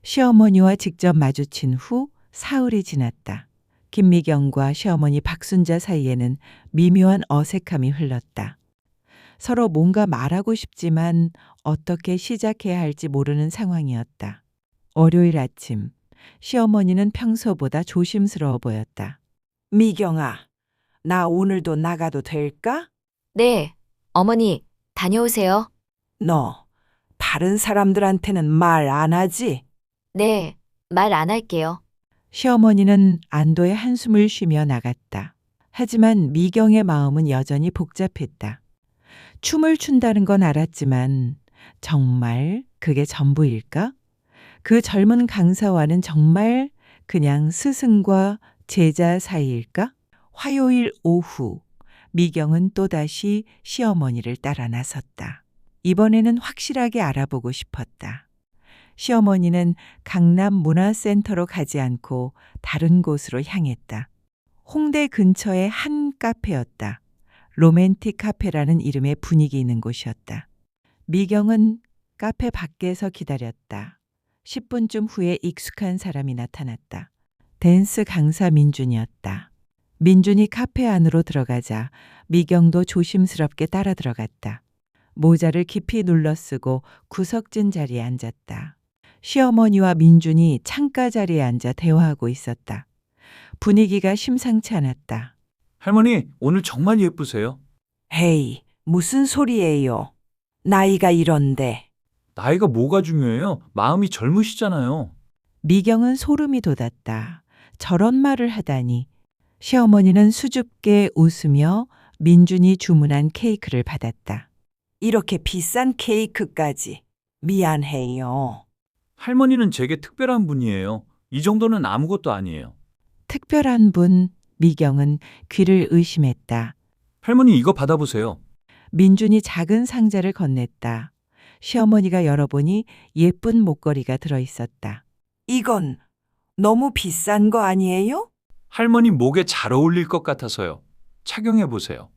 시어머니와 직접 마주친 후 사흘이 지났다. 김미경과 시어머니 박순자 사이에는 미묘한 어색함이 흘렀다. 서로 뭔가 말하고 싶지만 어떻게 시작해야 할지 모르는 상황이었다. 월요일 아침, 시어머니는 평소보다 조심스러워 보였다. 미경아, 나 오늘도 나가도 될까? 네. 어머니, 다녀오세요. 너, 다른 사람들한테는 말 안 하지? 네. 말 안 할게요. 시어머니는 안도의 한숨을 쉬며 나갔다. 하지만 미경의 마음은 여전히 복잡했다. 춤을 춘다는 건 알았지만 정말 그게 전부일까? 그 젊은 강사와는 정말 그냥 스승과 제자 사이일까? 화요일 오후, 미경은 또다시 시어머니를 따라 나섰다. 이번에는 확실하게 알아보고 싶었다. 시어머니는 강남 문화센터로 가지 않고 다른 곳으로 향했다. 홍대 근처의 한 카페였다. 로맨틱 카페라는 이름의 분위기 있는 곳이었다. 미경은 카페 밖에서 기다렸다. 10분쯤 후에 익숙한 사람이 나타났다. 댄스 강사 민준이었다. 민준이 카페 안으로 들어가자 미경도 조심스럽게 따라 들어갔다. 모자를 깊이 눌러쓰고 구석진 자리에 앉았다. 시어머니와 민준이 창가 자리에 앉아 대화하고 있었다. 분위기가 심상치 않았다. 할머니, 오늘 정말 예쁘세요. 헤이, 무슨 소리예요? 나이가 이런데. 나이가 뭐가 중요해요? 마음이 젊으시잖아요. 미경은 소름이 돋았다. 저런 말을 하다니. 시어머니는 수줍게 웃으며 민준이 주문한 케이크를 받았다. 이렇게 비싼 케이크까지. 미안해요. 할머니는 제게 특별한 분이에요. 이 정도는 아무것도 아니에요. 특별한 분, 미경은 귀를 의심했다. 할머니 이거 받아보세요. 민준이 작은 상자를 건넸다. 시어머니가 열어보니 예쁜 목걸이가 들어있었다. 이건 너무 비싼 거 아니에요? 할머니 목에 잘 어울릴 것 같아서요. 착용해 보세요.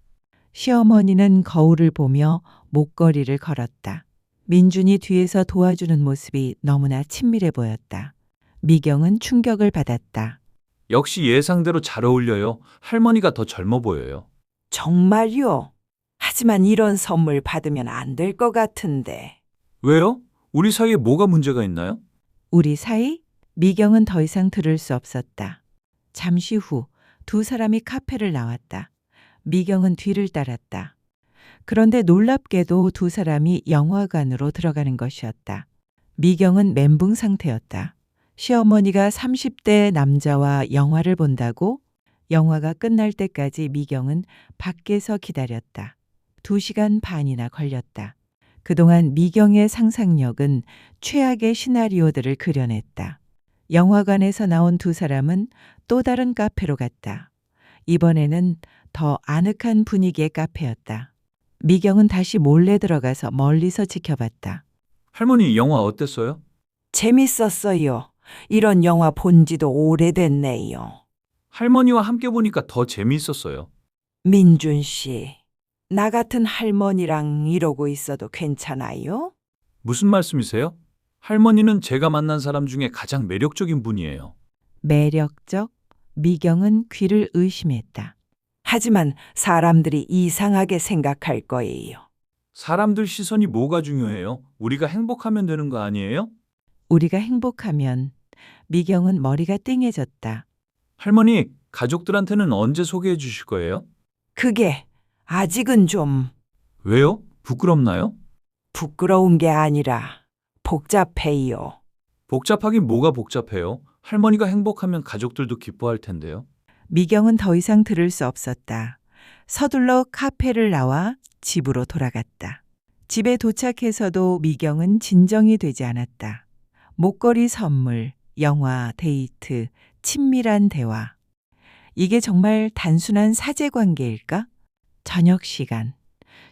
시어머니는 거울을 보며 목걸이를 걸었다. 민준이 뒤에서 도와주는 모습이 너무나 친밀해 보였다. 미경은 충격을 받았다. 역시 예상대로 잘 어울려요. 할머니가 더 젊어 보여요. 정말요? 하지만 이런 선물 받으면 안 될 것 같은데. 왜요? 우리 사이에 뭐가 문제가 있나요? 우리 사이? 미경은 더 이상 들을 수 없었다. 잠시 후 두 사람이 카페를 나왔다. 미경은 뒤를 따랐다. 그런데 놀랍게도 두 사람이 영화관으로 들어가는 것이었다. 미경은 멘붕 상태였다. 시어머니가 30대 남자와 영화를 본다고? 영화가 끝날 때까지 미경은 밖에서 기다렸다. 2시간 반이나 걸렸다. 그동안 미경의 상상력은 최악의 시나리오들을 그려냈다. 영화관에서 나온 두 사람은 또 다른 카페로 갔다. 이번에는 더 아늑한 분위기의 카페였다. 미경은 다시 몰래 들어가서 멀리서 지켜봤다. 할머니 영화 어땠어요? 재밌었어요. 이런 영화 본 지도 오래됐네요. 할머니와 함께 보니까 더 재미있었어요. 민준 씨, 나 같은 할머니랑 이러고 있어도 괜찮아요? 무슨 말씀이세요? 할머니는 제가 만난 사람 중에 가장 매력적인 분이에요. 매력적? 미경은 귀를 의심했다. 하지만 사람들이 이상하게 생각할 거예요. 사람들 시선이 뭐가 중요해요? 우리가 행복하면 되는 거 아니에요? 우리가 행복하면. 미경은 머리가 띵해졌다. 할머니, 가족들한테는 언제 소개해 주실 거예요? 그게 아직은 좀 왜요? 부끄럽나요? 부끄러운 게 아니라 복잡해요. 복잡하긴 뭐가 복잡해요? 할머니가 행복하면 가족들도 기뻐할 텐데요. 미경은 더 이상 들을 수 없었다. 서둘러 카페를 나와 집으로 돌아갔다. 집에 도착해서도 미경은 진정이 되지 않았다. 목걸이 선물, 영화, 데이트, 친밀한 대화. 이게 정말 단순한 사제관계일까? 저녁 시간.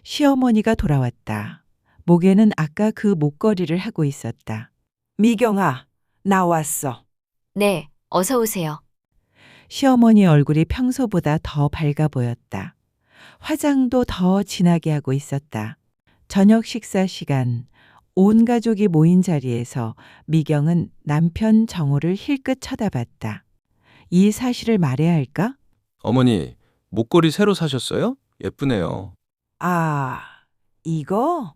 시어머니가 돌아왔다. 목에는 아까 그 목걸이를 하고 있었다. 미경아, 나왔어. 네, 어서 오세요. 시어머니 얼굴이 평소보다 더 밝아 보였다. 화장도 더 진하게 하고 있었다. 저녁 식사 시간, 온 가족이 모인 자리에서 미경은 남편 정호를 힐끗 쳐다봤다. 이 사실을 말해야 할까? 어머니, 목걸이 새로 사셨어요? 예쁘네요. 아, 이거?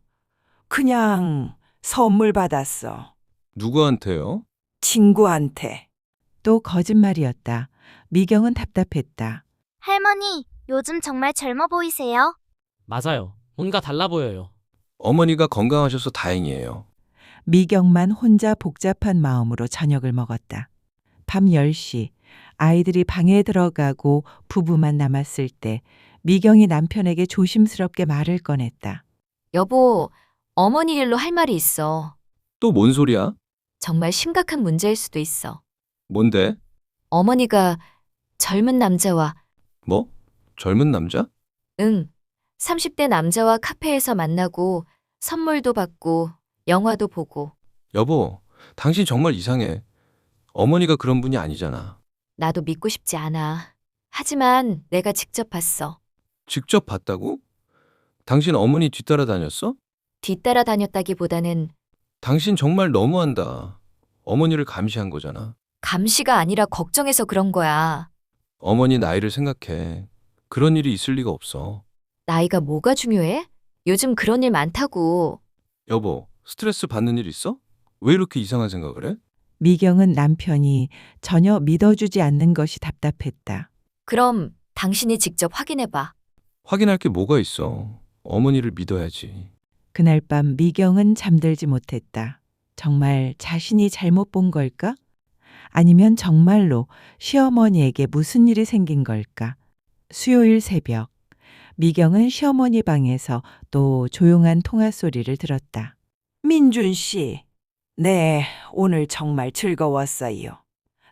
그냥 선물 받았어. 누구한테요? 친구한테. 또 거짓말이었다. 미경은 답답했다. 할머니, 요즘 정말 젊어 보이세요? 맞아요. 뭔가 달라 보여요. 어머니가 건강하셔서 다행이에요. 미경만 혼자 복잡한 마음으로 저녁을 먹었다. 밤 10시 아이들이 방에 들어가고 부부만 남았을 때 미경이 남편에게 조심스럽게 말을 꺼냈다. 여보, 어머니 일로 할 말이 있어. 또 뭔 소리야? 정말 심각한 문제일 수도 있어. 뭔데? 어머니가 젊은 남자와, 뭐? 젊은 남자? 30대 남자와 카페에서 만나고 선물도 받고 영화도 보고. 여보, 당신 정말 이상해. 어머니가 그런 분이 아니잖아. 나도 믿고 싶지 않아. 하지만 내가 직접 봤어. 직접 봤다고? 당신 어머니 뒤따라 다녔어? 뒤따라 다녔다기보다는 당신 정말 너무한다. 어머니를 감시한 거잖아. 감시가 아니라 걱정해서 그런 거야. 어머니 나이를 생각해. 그런 일이 있을 리가 없어. 나이가 뭐가 중요해? 요즘 그런 일 많다고. 여보, 스트레스 받는 일 있어? 왜 이렇게 이상한 생각을 해? 미경은 남편이 전혀 믿어주지 않는 것이 답답했다. 그럼 당신이 직접 확인해봐. 확인할 게 뭐가 있어. 어머니를 믿어야지. 그날 밤 미경은 잠들지 못했다. 정말 자신이 잘못 본 걸까? 아니면 정말로 시어머니에게 무슨 일이 생긴 걸까? 수요일 새벽, 미경은 시어머니 방에서 또 조용한 통화 소리를 들었다. 민준 씨. 네, 오늘 정말 즐거웠어요.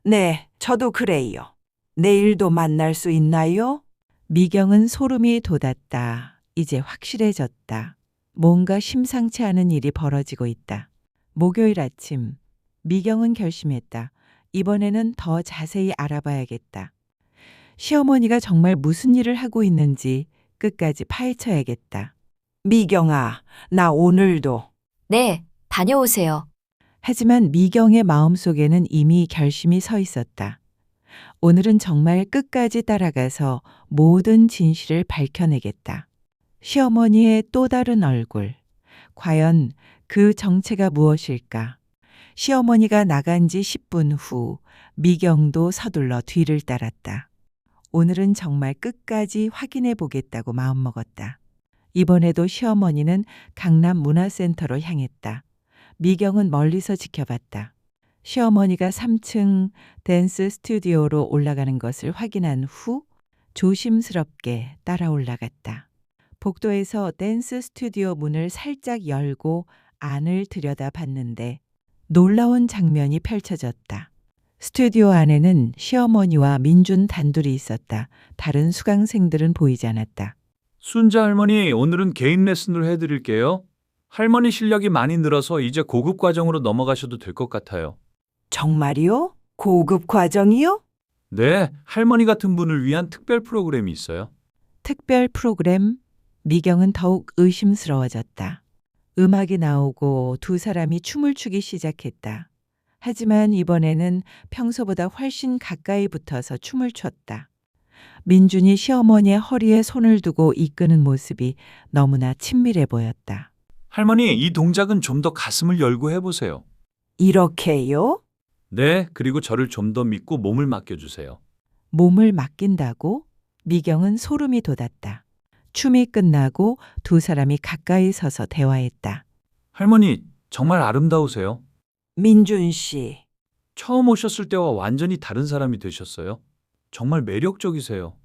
네, 저도 그래요. 내일도 만날 수 있나요? 미경은 소름이 돋았다. 이제 확실해졌다. 뭔가 심상치 않은 일이 벌어지고 있다. 목요일 아침, 미경은 결심했다. 이번에는 더 자세히 알아봐야겠다. 시어머니가 정말 무슨 일을 하고 있는지 끝까지 파헤쳐야겠다. 미경아, 나 오늘도. 네, 다녀오세요. 하지만 미경의 마음속에는 이미 결심이 서 있었다. 오늘은 정말 끝까지 따라가서 모든 진실을 밝혀내겠다. 시어머니의 또 다른 얼굴. 과연 그 정체가 무엇일까? 시어머니가 나간 지 10분 후 미경도 서둘러 뒤를 따랐다. 오늘은 정말 끝까지 확인해 보겠다고 마음먹었다. 이번에도 시어머니는 강남 문화센터로 향했다. 미경은 멀리서 지켜봤다. 시어머니가 3층 댄스 스튜디오로 올라가는 것을 확인한 후 조심스럽게 따라 올라갔다. 복도에서 댄스 스튜디오 문을 살짝 열고 안을 들여다봤는데 놀라운 장면이 펼쳐졌다. 스튜디오 안에는 시어머니와 민준 단둘이 있었다. 다른 수강생들은 보이지 않았다. 순자 할머니, 오늘은 개인 레슨을 해드릴게요. 할머니 실력이 많이 늘어서 이제 고급 과정으로 넘어가셔도 될 것 같아요. 정말이요? 고급 과정이요? 네, 할머니 같은 분을 위한 특별 프로그램이 있어요. 특별 프로그램. 미경은 더욱 의심스러워졌다. 음악이 나오고 두 사람이 춤을 추기 시작했다. 하지만 이번에는 평소보다 훨씬 가까이 붙어서 춤을 췄다. 민준이 시어머니의 허리에 손을 두고 이끄는 모습이 너무나 친밀해 보였다. 할머니, 이 동작은 좀 더 가슴을 열고 해보세요. 이렇게요? 네, 그리고 저를 좀 더 믿고 몸을 맡겨주세요. 몸을 맡긴다고? 미경은 소름이 돋았다. 춤이 끝나고 두 사람이 가까이 서서 대화했다. 할머니, 정말 아름다우세요. 민준 씨. 처음 오셨을 때와 완전히 다른 사람이 되셨어요. 정말 매력적이세요.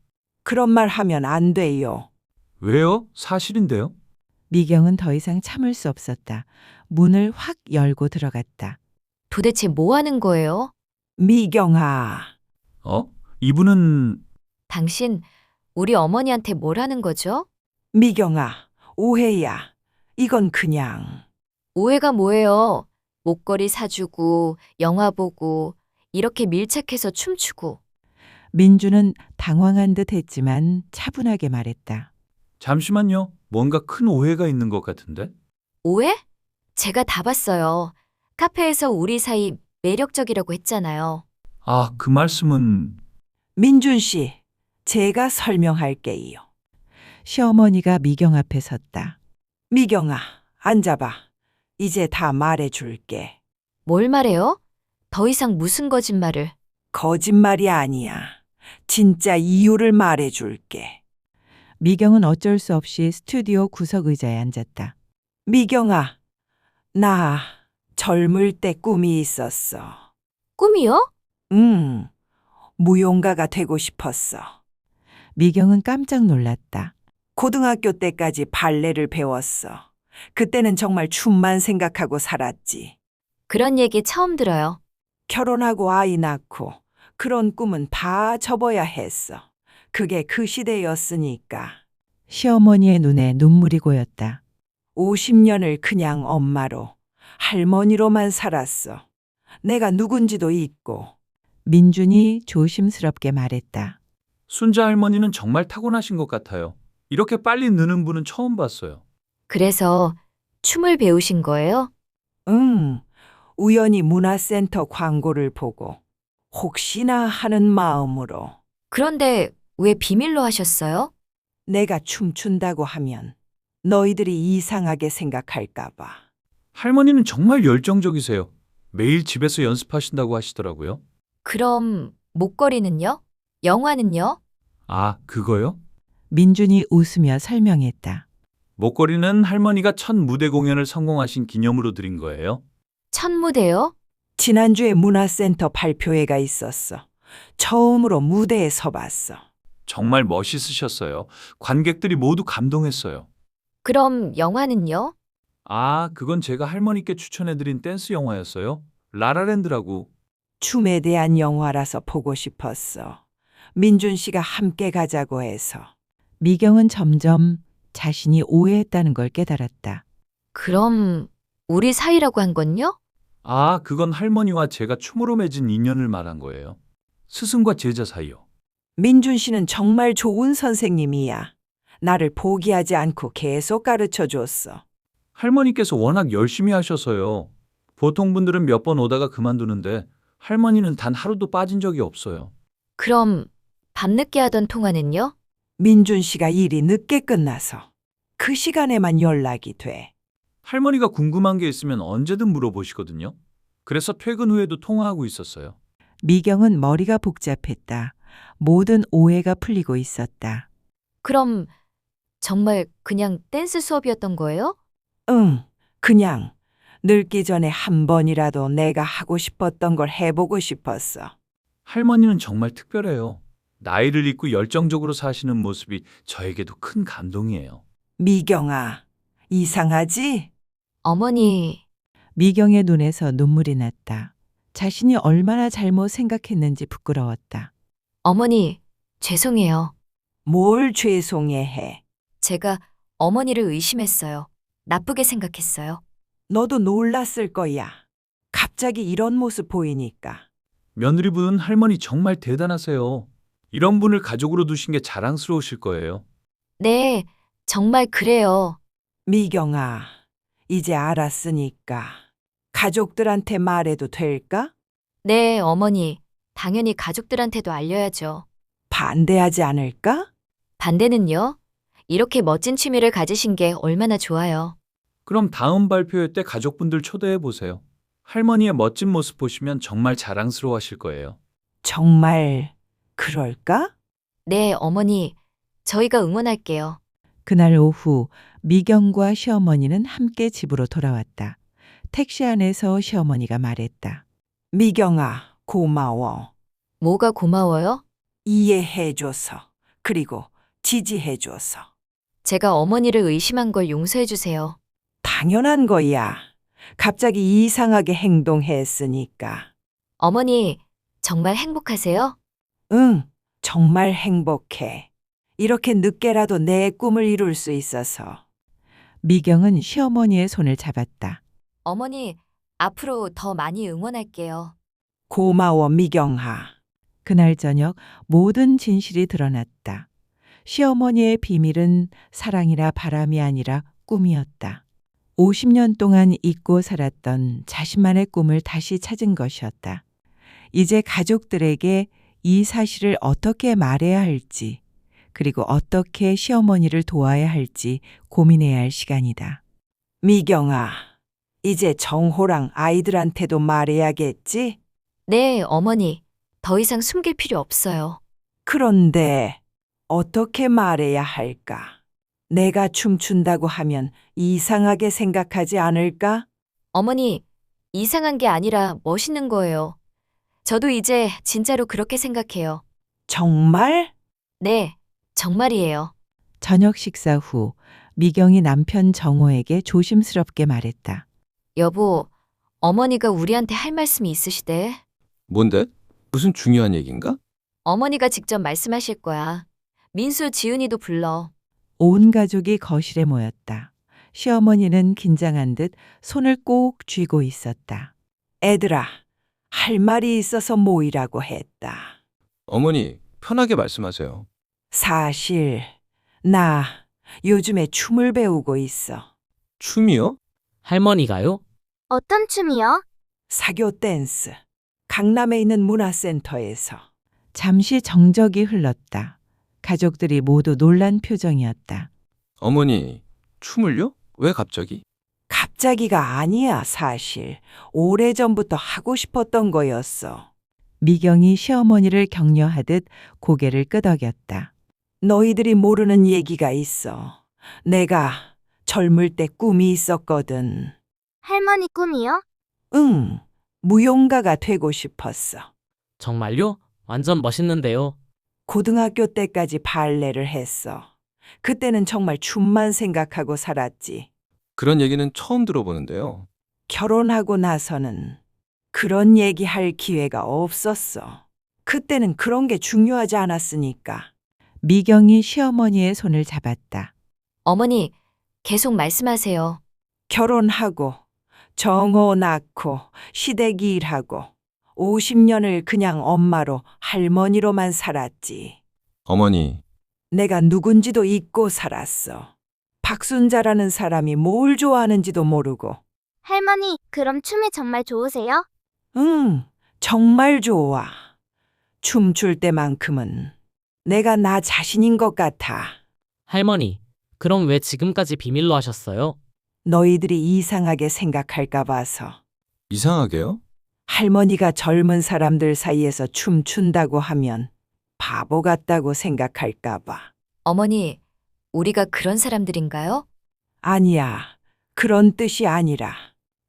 그런 말 하면 안 돼요. 왜요? 사실인데요. 미경은 더 이상 참을 수 없었다. 문을 확 열고 들어갔다. 도대체 뭐 하는 거예요? 미경아. 이분은 당신 우리 어머니한테 뭘 하는 거죠? 미경아, 오해야. 이건 그냥. 오해가 뭐예요? 목걸이 사주고, 영화 보고, 이렇게 밀착해서 춤추고. 민주는 당황한 듯 했지만 차분하게 말했다. 잠시만요. 뭔가 큰 오해가 있는 것 같은데? 오해? 제가 다 봤어요. 카페에서 우리 사이 매력적이라고 했잖아요. 아, 그 말씀은... 민준 씨, 제가 설명할게요. 시어머니가 미경 앞에 섰다. 미경아, 앉아봐. 이제 다 말해줄게. 뭘 말해요? 더 이상 무슨 거짓말을. 거짓말이 아니야. 진짜 이유를 말해줄게. 미경은 어쩔 수 없이 스튜디오 구석 의자에 앉았다. 미경아, 나 젊을 때 꿈이 있었어. 꿈이요? 무용가가 되고 싶었어. 미경은 깜짝 놀랐다. 고등학교 때까지 발레를 배웠어. 그때는 정말 춤만 생각하고 살았지. 그런 얘기 처음 들어요. 결혼하고 아이 낳고 그런 꿈은 다 접어야 했어. 그게 그 시대였으니까. 시어머니의 눈에 눈물이 고였다. 50년을 그냥 엄마로, 할머니로만 살았어. 내가 누군지도 잊고. 민준이 조심스럽게 말했다. 순자 할머니는 정말 타고나신 것 같아요. 이렇게 빨리 느는 분은 처음 봤어요. 그래서 춤을 배우신 거예요? 응, 우연히 문화센터 광고를 보고 혹시나 하는 마음으로. 그런데 왜 비밀로 하셨어요? 내가 춤춘다고 하면 너희들이 이상하게 생각할까 봐. 할머니는 정말 열정적이세요. 매일 집에서 연습하신다고 하시더라고요. 그럼 목걸이는요? 영화는요? 아, 그거요? 민준이 웃으며 설명했다. 목걸이는 할머니가 첫 무대 공연을 성공하신 기념으로 드린 거예요. 첫 무대요? 지난주에 문화센터 발표회가 있었어. 처음으로 무대에 서봤어. 정말 멋있으셨어요. 관객들이 모두 감동했어요. 그럼 영화는요? 아, 그건 제가 할머니께 추천해드린 댄스 영화였어요. 라라랜드라고. 춤에 대한 영화라서 보고 싶었어. 민준 씨가 함께 가자고 해서. 미경은 점점 자신이 오해했다는 걸 깨달았다. 그럼 우리 사이라고 한 건요? 아, 그건 할머니와 제가 춤으로 맺은 인연을 말한 거예요. 스승과 제자 사이요. 민준 씨는 정말 좋은 선생님이야. 나를 포기하지 않고 계속 가르쳐 줬어. 할머니께서 워낙 열심히 하셔서요. 보통 분들은 몇 번 오다가 그만두는데 할머니는 단 하루도 빠진 적이 없어요. 그럼 밤늦게 하던 통화는요? 민준 씨가 일이 늦게 끝나서 그 시간에만 연락이 돼. 할머니가 궁금한 게 있으면 언제든 물어보시거든요. 그래서 퇴근 후에도 통화하고 있었어요. 미경은 머리가 복잡했다. 모든 오해가 풀리고 있었다. 그럼 정말 그냥 댄스 수업이었던 거예요? 응, 그냥 늙기 전에 한 번이라도 내가 하고 싶었던 걸 해보고 싶었어. 할머니는 정말 특별해요. 나이를 잊고 열정적으로 사시는 모습이 저에게도 큰 감동이에요. 미경아, 이상하지? 어머니, 미경의 눈에서 눈물이 났다. 자신이 얼마나 잘못 생각했는지 부끄러웠다. 어머니, 죄송해요. 뭘 죄송해해. 제가 어머니를 의심했어요. 나쁘게 생각했어요. 너도 놀랐을 거야. 갑자기 이런 모습 보이니까. 며느리분 할머니 정말 대단하세요. 이런 분을 가족으로 두신 게 자랑스러우실 거예요. 네, 정말 그래요. 미경아, 이제 알았으니까 가족들한테 말해도 될까? 네, 어머니. 당연히 가족들한테도 알려야죠. 반대하지 않을까? 반대는요? 이렇게 멋진 취미를 가지신 게 얼마나 좋아요. 그럼 다음 발표회 때 가족분들 초대해 보세요. 할머니의 멋진 모습 보시면 정말 자랑스러워 하실 거예요. 정말 그럴까? 네, 어머니. 저희가 응원할게요. 그날 오후 미경과 시어머니는 함께 집으로 돌아왔다. 택시 안에서 시어머니가 말했다. 미경아, 고마워. 뭐가 고마워요? 이해해줘서, 그리고 지지해줘서. 제가 어머니를 의심한 걸 용서해 주세요. 당연한 거야. 갑자기 이상하게 행동했으니까. 어머니, 정말 행복하세요? 응, 정말 행복해. 이렇게 늦게라도 내 꿈을 이룰 수 있어서. 미경은 시어머니의 손을 잡았다. 어머니, 앞으로 더 많이 응원할게요. 고마워, 미경아. 그날 저녁 모든 진실이 드러났다. 시어머니의 비밀은 사랑이라 바람이 아니라 꿈이었다. 50년 동안 잊고 살았던 자신만의 꿈을 다시 찾은 것이었다. 이제 가족들에게 이 사실을 어떻게 말해야 할지, 그리고 어떻게 시어머니를 도와야 할지 고민해야 할 시간이다. 미경아, 이제 정호랑 아이들한테도 말해야겠지? 네, 어머니. 더 이상 숨길 필요 없어요. 그런데 어떻게 말해야 할까? 내가 춤춘다고 하면 이상하게 생각하지 않을까? 어머니, 이상한 게 아니라 멋있는 거예요. 저도 이제 진짜로 그렇게 생각해요. 정말? 네, 정말이에요. 저녁 식사 후 미경이 남편 정호에게 조심스럽게 말했다. 여보, 어머니가 우리한테 할 말씀이 있으시대. 뭔데? 무슨 중요한 얘기인가? 어머니가 직접 말씀하실 거야. 민수, 지은이도 불러. 온 가족이 거실에 모였다. 시어머니는 긴장한 듯 손을 꼭 쥐고 있었다. 애들아, 할 말이 있어서 모이라고 했다. 어머니, 편하게 말씀하세요. 사실 나 요즘에 춤을 배우고 있어. 춤이요? 할머니가요? 어떤 춤이요? 사교 댄스. 강남에 있는 문화센터에서. 잠시 정적이 흘렀다. 가족들이 모두 놀란 표정이었다. 어머니, 춤을요? 왜 갑자기? 갑자기가 아니야, 사실. 오래전부터 하고 싶었던 거였어. 미경이 시어머니를 격려하듯 고개를 끄덕였다. 너희들이 모르는 얘기가 있어. 내가 젊을 때 꿈이 있었거든. 할머니 꿈이요? 응, 무용가가 되고 싶었어. 정말요? 완전 멋있는데요. 고등학교 때까지 발레를 했어. 그때는 정말 춤만 생각하고 살았지. 그런 얘기는 처음 들어보는데요. 결혼하고 나서는 그런 얘기할 기회가 없었어. 그때는 그런 게 중요하지 않았으니까. 미경이 시어머니의 손을 잡았다. 어머니, 계속 말씀하세요. 결혼하고 정호 낳고 시댁 일하고 50년을 그냥 엄마로 할머니로만 살았지. 어머니, 내가 누군지도 잊고 살았어. 박순자라는 사람이 뭘 좋아하는지도 모르고. 할머니, 그럼 춤이 정말 좋으세요? 응, 정말 좋아. 춤출 때만큼은 내가 나 자신인 것 같아. 할머니, 그럼 왜 지금까지 비밀로 하셨어요? 너희들이 이상하게 생각할까 봐서. 이상하게요? 할머니가 젊은 사람들 사이에서 춤춘다고 하면 바보 같다고 생각할까 봐. 어머니, 우리가 그런 사람들인가요? 아니야, 그런 뜻이 아니라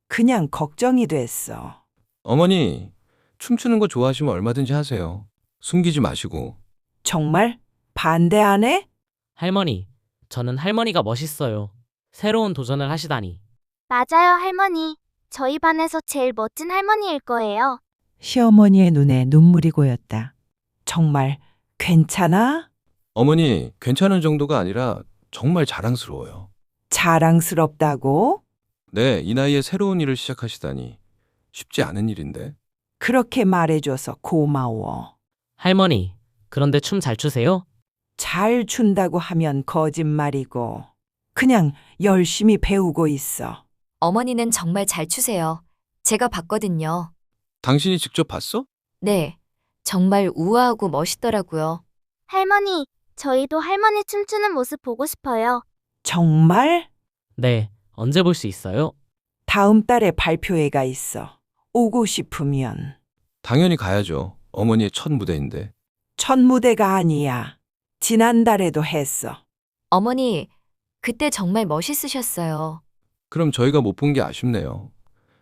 그냥 걱정이 됐어. 어머니, 춤추는 거 좋아하시면 얼마든지 하세요. 숨기지 마시고. 정말? 반대 안 해? 할머니, 저는 할머니가 멋있어요. 새로운 도전을 하시다니. 맞아요, 할머니. 저희 반에서 제일 멋진 할머니일 거예요. 시어머니의 눈에 눈물이 고였다. 정말 괜찮아? 어머니, 괜찮은 정도가 아니라 정말 자랑스러워요. 자랑스럽다고? 네, 이 나이에 새로운 일을 시작하시다니 쉽지 않은 일인데. 그렇게 말해줘서 고마워. 할머니, 그런데 춤 잘 추세요? 잘 춘다고 하면 거짓말이고 그냥 열심히 배우고 있어. 어머니는 정말 잘 추세요. 제가 봤거든요. 당신이 직접 봤어? 네, 정말 우아하고 멋있더라고요. 할머니, 저희도 할머니 춤추는 모습 보고 싶어요. 정말? 네, 언제 볼 수 있어요? 다음 달에 발표회가 있어. 오고 싶으면. 당연히 가야죠. 어머니의 첫 무대인데. 첫 무대가 아니야. 지난달에도 했어. 어머니, 그때 정말 멋있으셨어요. 그럼 저희가 못 본 게 아쉽네요.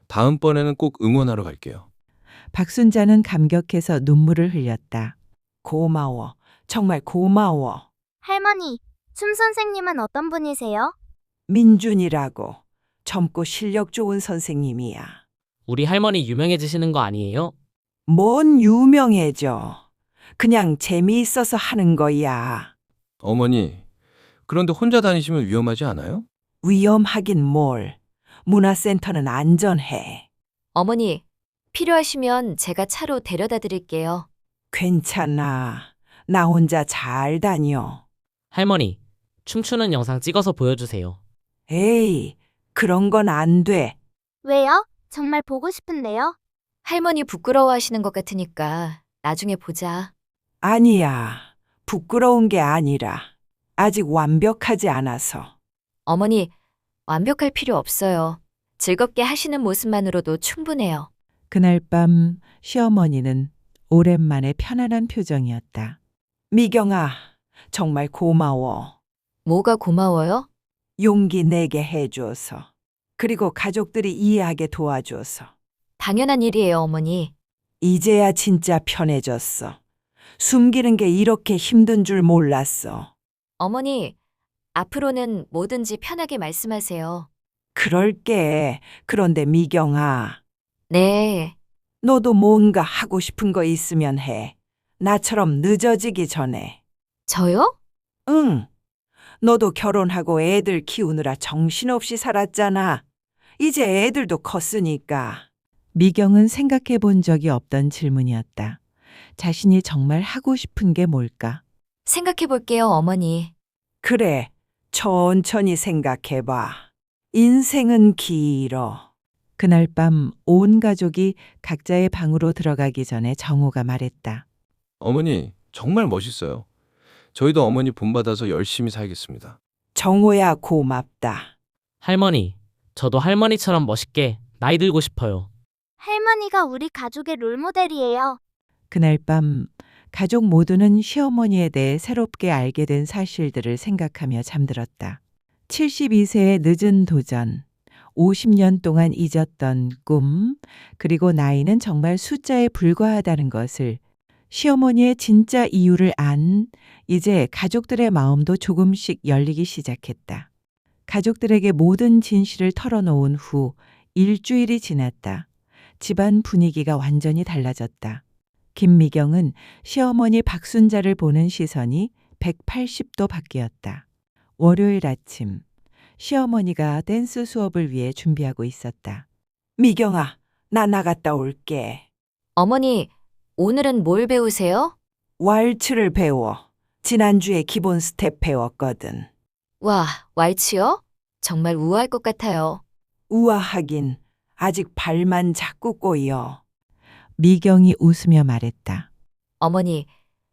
다음번에는 꼭 응원하러 갈게요. 박순자는 감격해서 눈물을 흘렸다. 고마워. 정말 고마워. 할머니, 춤 선생님은 어떤 분이세요? 민준이라고 젊고 실력 좋은 선생님이야. 우리 할머니 유명해지시는 거 아니에요? 뭔 유명해져. 그냥 재미있어서 하는 거야. 어머니, 그런데 혼자 다니시면 위험하지 않아요? 위험하긴 뭘. 문화센터는 안전해. 어머니, 필요하시면 제가 차로 데려다 드릴게요. 괜찮아. 나 혼자 잘 다녀. 할머니, 춤추는 영상 찍어서 보여주세요. 에이, 그런 건 안 돼. 왜요? 정말 보고 싶은데요. 할머니 부끄러워하시는 것 같으니까 나중에 보자. 아니야. 부끄러운 게 아니라 아직 완벽하지 않아서. 어머니, 완벽할 필요 없어요. 즐겁게 하시는 모습만으로도 충분해요. 그날 밤 시어머니는 오랜만에 편안한 표정이었다. 미경아, 정말 고마워. 뭐가 고마워요? 용기 내게 해줘서. 그리고 가족들이 이해하게 도와줘서. 당연한 일이에요, 어머니. 이제야 진짜 편해졌어. 숨기는 게 이렇게 힘든 줄 몰랐어. 어머니, 앞으로는 뭐든지 편하게 말씀하세요. 그럴게. 그런데 미경아, 네, 너도 뭔가 하고 싶은 거 있으면 해. 나처럼 늦어지기 전에. 저요? 응. 너도 결혼하고 애들 키우느라 정신없이 살았잖아. 이제 애들도 컸으니까. 미경은 생각해 본 적이 없던 질문이었다. 자신이 정말 하고 싶은 게 뭘까? 생각해 볼게요, 어머니. 그래, 천천히 생각해봐. 인생은 길어. 그날 밤 온 가족이 각자의 방으로 들어가기 전에 정호가 말했다. 어머니, 정말 멋있어요. 저희도 어머니 본받아서 열심히 살겠습니다. 정호야, 고맙다. 할머니, 저도 할머니처럼 멋있게 나이 들고 싶어요. 할머니가 우리 가족의 롤모델이에요. 그날 밤 가족 모두는 시어머니에 대해 새롭게 알게 된 사실들을 생각하며 잠들었다. 72세의 늦은 도전, 50년 동안 잊었던 꿈, 그리고 나이는 정말 숫자에 불과하다는 것을 시어머니의 진짜 이유를 이제 가족들의 마음도 조금씩 열리기 시작했다. 가족들에게 모든 진실을 털어놓은 후 일주일이 지났다. 집안 분위기가 완전히 달라졌다. 김미경은 시어머니 박순자를 보는 시선이 180도 바뀌었다. 월요일 아침, 시어머니가 댄스 수업을 위해 준비하고 있었다. 미경아, 나 나갔다 올게. 어머니, 오늘은 뭘 배우세요? 왈츠를 배워. 지난주에 기본 스텝 배웠거든. 와, 왈츠요? 정말 우아할 것 같아요. 우아하긴 아직 발만 자꾸 꼬여. 미경이 웃으며 말했다. 어머니,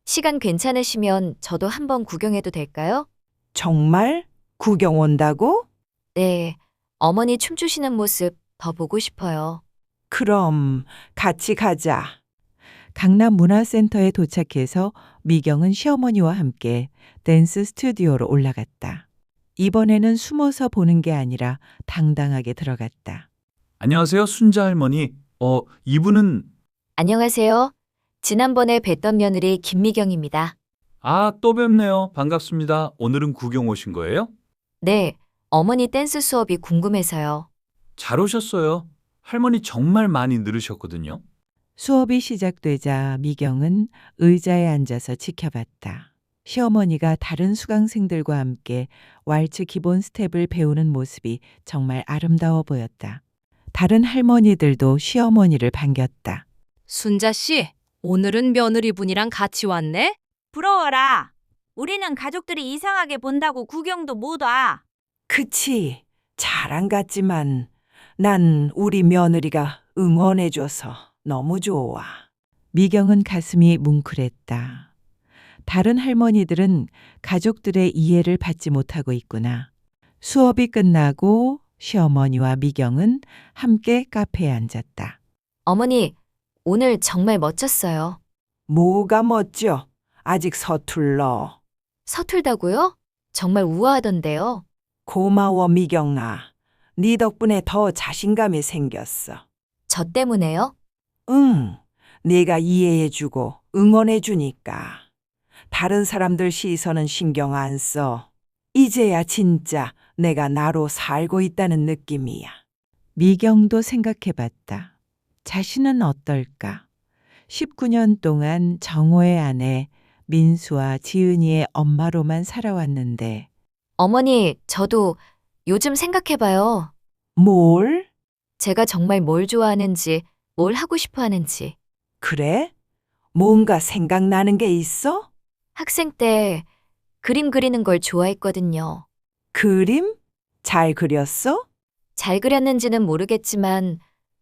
시간 괜찮으시면 저도 한번 구경해도 될까요? 정말? 구경 온다고? 네, 어머니 춤추시는 모습 더 보고 싶어요. 그럼 같이 가자. 강남 문화센터에 도착해서 미경은 시어머니와 함께 댄스 스튜디오로 올라갔다. 이번에는 숨어서 보는 게 아니라 당당하게 들어갔다. 안녕하세요, 순자 할머니. 이분은 안녕하세요. 지난번에 뵀던 며느리 김미경입니다. 또 뵙네요. 반갑습니다. 오늘은 구경 오신 거예요? 네, 어머니 댄스 수업이 궁금해서요. 잘 오셨어요. 할머니 정말 많이 늘으셨거든요. 수업이 시작되자 미경은 의자에 앉아서 지켜봤다. 시어머니가 다른 수강생들과 함께 왈츠 기본 스텝을 배우는 모습이 정말 아름다워 보였다. 다른 할머니들도 시어머니를 반겼다. 순자 씨, 오늘은 며느리분이랑 같이 왔네? 부러워라. 우리는 가족들이 이상하게 본다고 구경도 못 와. 그치. 자랑 같지만 난 우리 며느리가 응원해줘서 너무 좋아. 미경은 가슴이 뭉클했다. 다른 할머니들은 가족들의 이해를 받지 못하고 있구나. 수업이 끝나고 시어머니와 미경은 함께 카페에 앉았다. 어머니, 오늘 정말 멋졌어요. 뭐가 멋져? 아직 서툴러. 서툴다고요? 정말 우아하던데요. 고마워, 미경아. 네 덕분에 더 자신감이 생겼어. 저 때문에요? 응, 네가 이해해주고 응원해주니까. 다른 사람들 시선은 신경 안 써. 이제야 진짜 내가 나로 살고 있다는 느낌이야. 미경도 생각해봤다. 자신은 어떨까? 19년 동안 정호의 아내 민수와 지은이의 엄마로만 살아왔는데 어머니, 저도 요즘 생각해봐요. 뭘? 제가 정말 뭘 좋아하는지, 뭘 하고 싶어 하는지. 그래? 뭔가 생각나는 게 있어? 학생 때 그림 그리는 걸 좋아했거든요. 그림? 잘 그렸어? 잘 그렸는지는 모르겠지만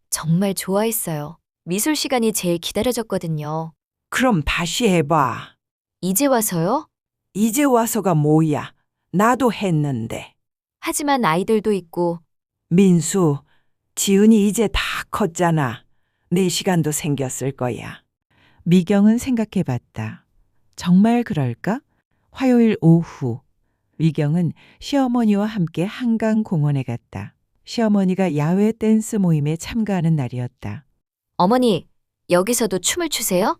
정말 좋아했어요. 미술 시간이 제일 기다려졌거든요. 그럼 다시 해봐. 이제 와서요? 이제 와서가 뭐야? 나도 했는데. 하지만 아이들도 있고. 민수, 지은이 이제 다 컸잖아. 내 시간도 생겼을 거야. 미경은 생각해봤다. 정말 그럴까? 화요일 오후 미경은 시어머니와 함께 한강공원에 갔다. 시어머니가 야외 댄스 모임에 참가하는 날이었다. 어머니, 여기서도 춤을 추세요?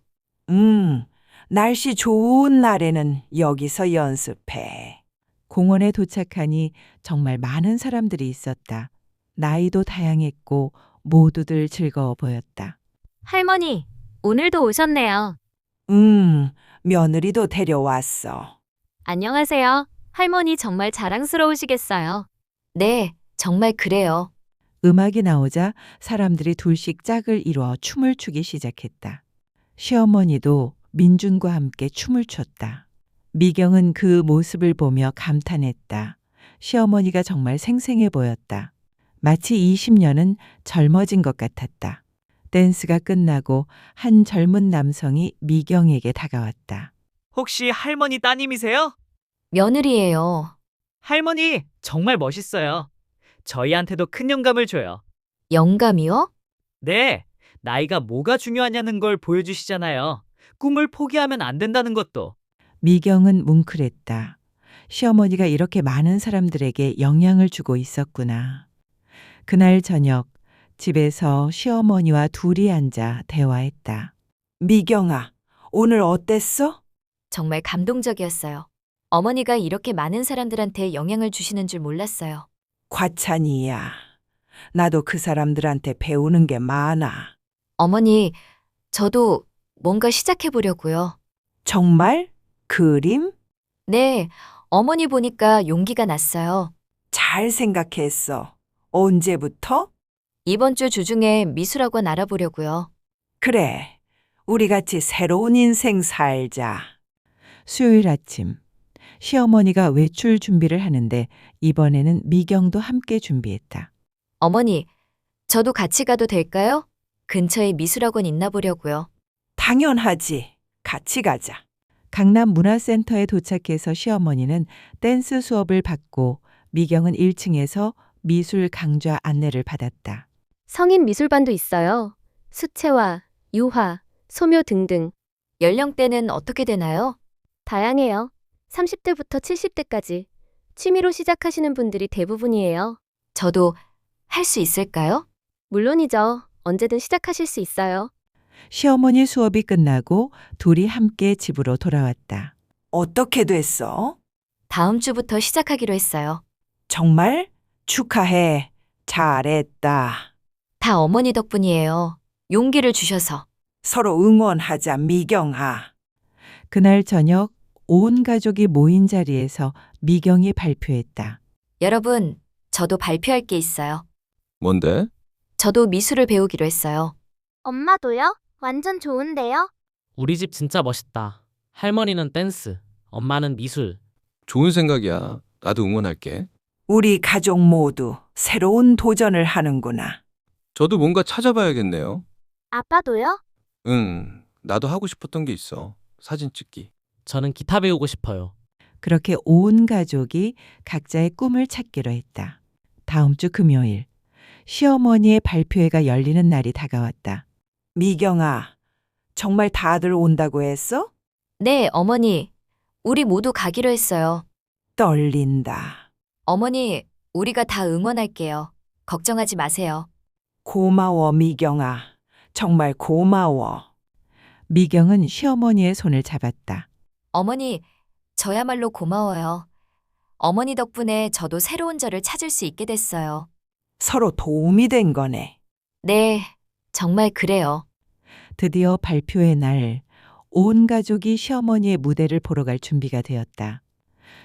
날씨 좋은 날에는 여기서 연습해. 공원에 도착하니 정말 많은 사람들이 있었다. 나이도 다양했고 모두들 즐거워 보였다. 할머니, 오늘도 오셨네요. 며느리도 데려왔어. 안녕하세요. 할머니 정말 자랑스러우시겠어요. 네, 정말 그래요. 음악이 나오자 사람들이 둘씩 짝을 이루어 춤을 추기 시작했다. 시어머니도 민준과 함께 춤을 췄다. 미경은 그 모습을 보며 감탄했다. 시어머니가 정말 생생해 보였다. 마치 20년은 젊어진 것 같았다. 댄스가 끝나고 한 젊은 남성이 미경에게 다가왔다. 혹시 할머니 따님이세요? 며느리예요. 할머니, 정말 멋있어요. 저희한테도 큰 영감을 줘요. 영감이요? 네, 나이가 뭐가 중요하냐는 걸 보여주시잖아요. 꿈을 포기하면 안 된다는 것도. 미경은 뭉클했다. 시어머니가 이렇게 많은 사람들에게 영향을 주고 있었구나. 그날 저녁 집에서 시어머니와 둘이 앉아 대화했다. 미경아, 오늘 어땠어? 정말 감동적이었어요. 어머니가 이렇게 많은 사람들한테 영향을 주시는 줄 몰랐어요. 과찬이야. 나도 그 사람들한테 배우는 게 많아. 어머니, 저도 뭔가 시작해 보려고요. 정말? 그림? 네, 어머니 보니까 용기가 났어요. 잘 생각했어. 언제부터? 이번 주 주중에 미술학원 알아보려고요. 그래, 우리 같이 새로운 인생 살자. 수요일 아침 시어머니가 외출 준비를 하는데 이번에는 미경도 함께 준비했다. 어머니, 저도 같이 가도 될까요? 근처에 미술학원 있나 보려고요. 당연하지. 같이 가자. 강남 문화센터에 도착해서 시어머니는 댄스 수업을 받고 미경은 1층에서 미술 강좌 안내를 받았다. 성인 미술반도 있어요. 수채화, 유화, 소묘 등등. 연령대는 어떻게 되나요? 다양해요. 30대부터 70대까지. 취미로 시작하시는 분들이 대부분이에요. 저도 할 수 있을까요? 물론이죠. 언제든 시작하실 수 있어요. 시어머니 수업이 끝나고 둘이 함께 집으로 돌아왔다. 어떻게 됐어? 다음 주부터 시작하기로 했어요. 정말? 축하해. 잘했다. 다 어머니 덕분이에요. 용기를 주셔서. 서로 응원하자, 미경아. 그날 저녁 온 가족이 모인 자리에서 미경이 발표했다. 여러분, 저도 발표할 게 있어요. 뭔데? 저도 미술을 배우기로 했어요. 엄마도요? 완전 좋은데요? 우리 집 진짜 멋있다. 할머니는 댄스, 엄마는 미술. 좋은 생각이야. 나도 응원할게. 우리 가족 모두 새로운 도전을 하는구나. 저도 뭔가 찾아봐야겠네요. 아빠도요? 응, 나도 하고 싶었던 게 있어. 사진 찍기. 저는 기타 배우고 싶어요. 그렇게 온 가족이 각자의 꿈을 찾기로 했다. 다음 주 금요일 시어머니의 발표회가 열리는 날이 다가왔다. 미경아, 정말 다들 온다고 했어? 네, 어머니. 우리 모두 가기로 했어요. 떨린다. 어머니, 우리가 다 응원할게요. 걱정하지 마세요. 고마워, 미경아. 정말 고마워. 미경은 시어머니의 손을 잡았다. 어머니, 저야말로 고마워요. 어머니 덕분에 저도 새로운 저를 찾을 수 있게 됐어요. 서로 도움이 된 거네. 네, 정말 그래요. 드디어 발표의 날, 온 가족이 시어머니의 무대를 보러 갈 준비가 되었다.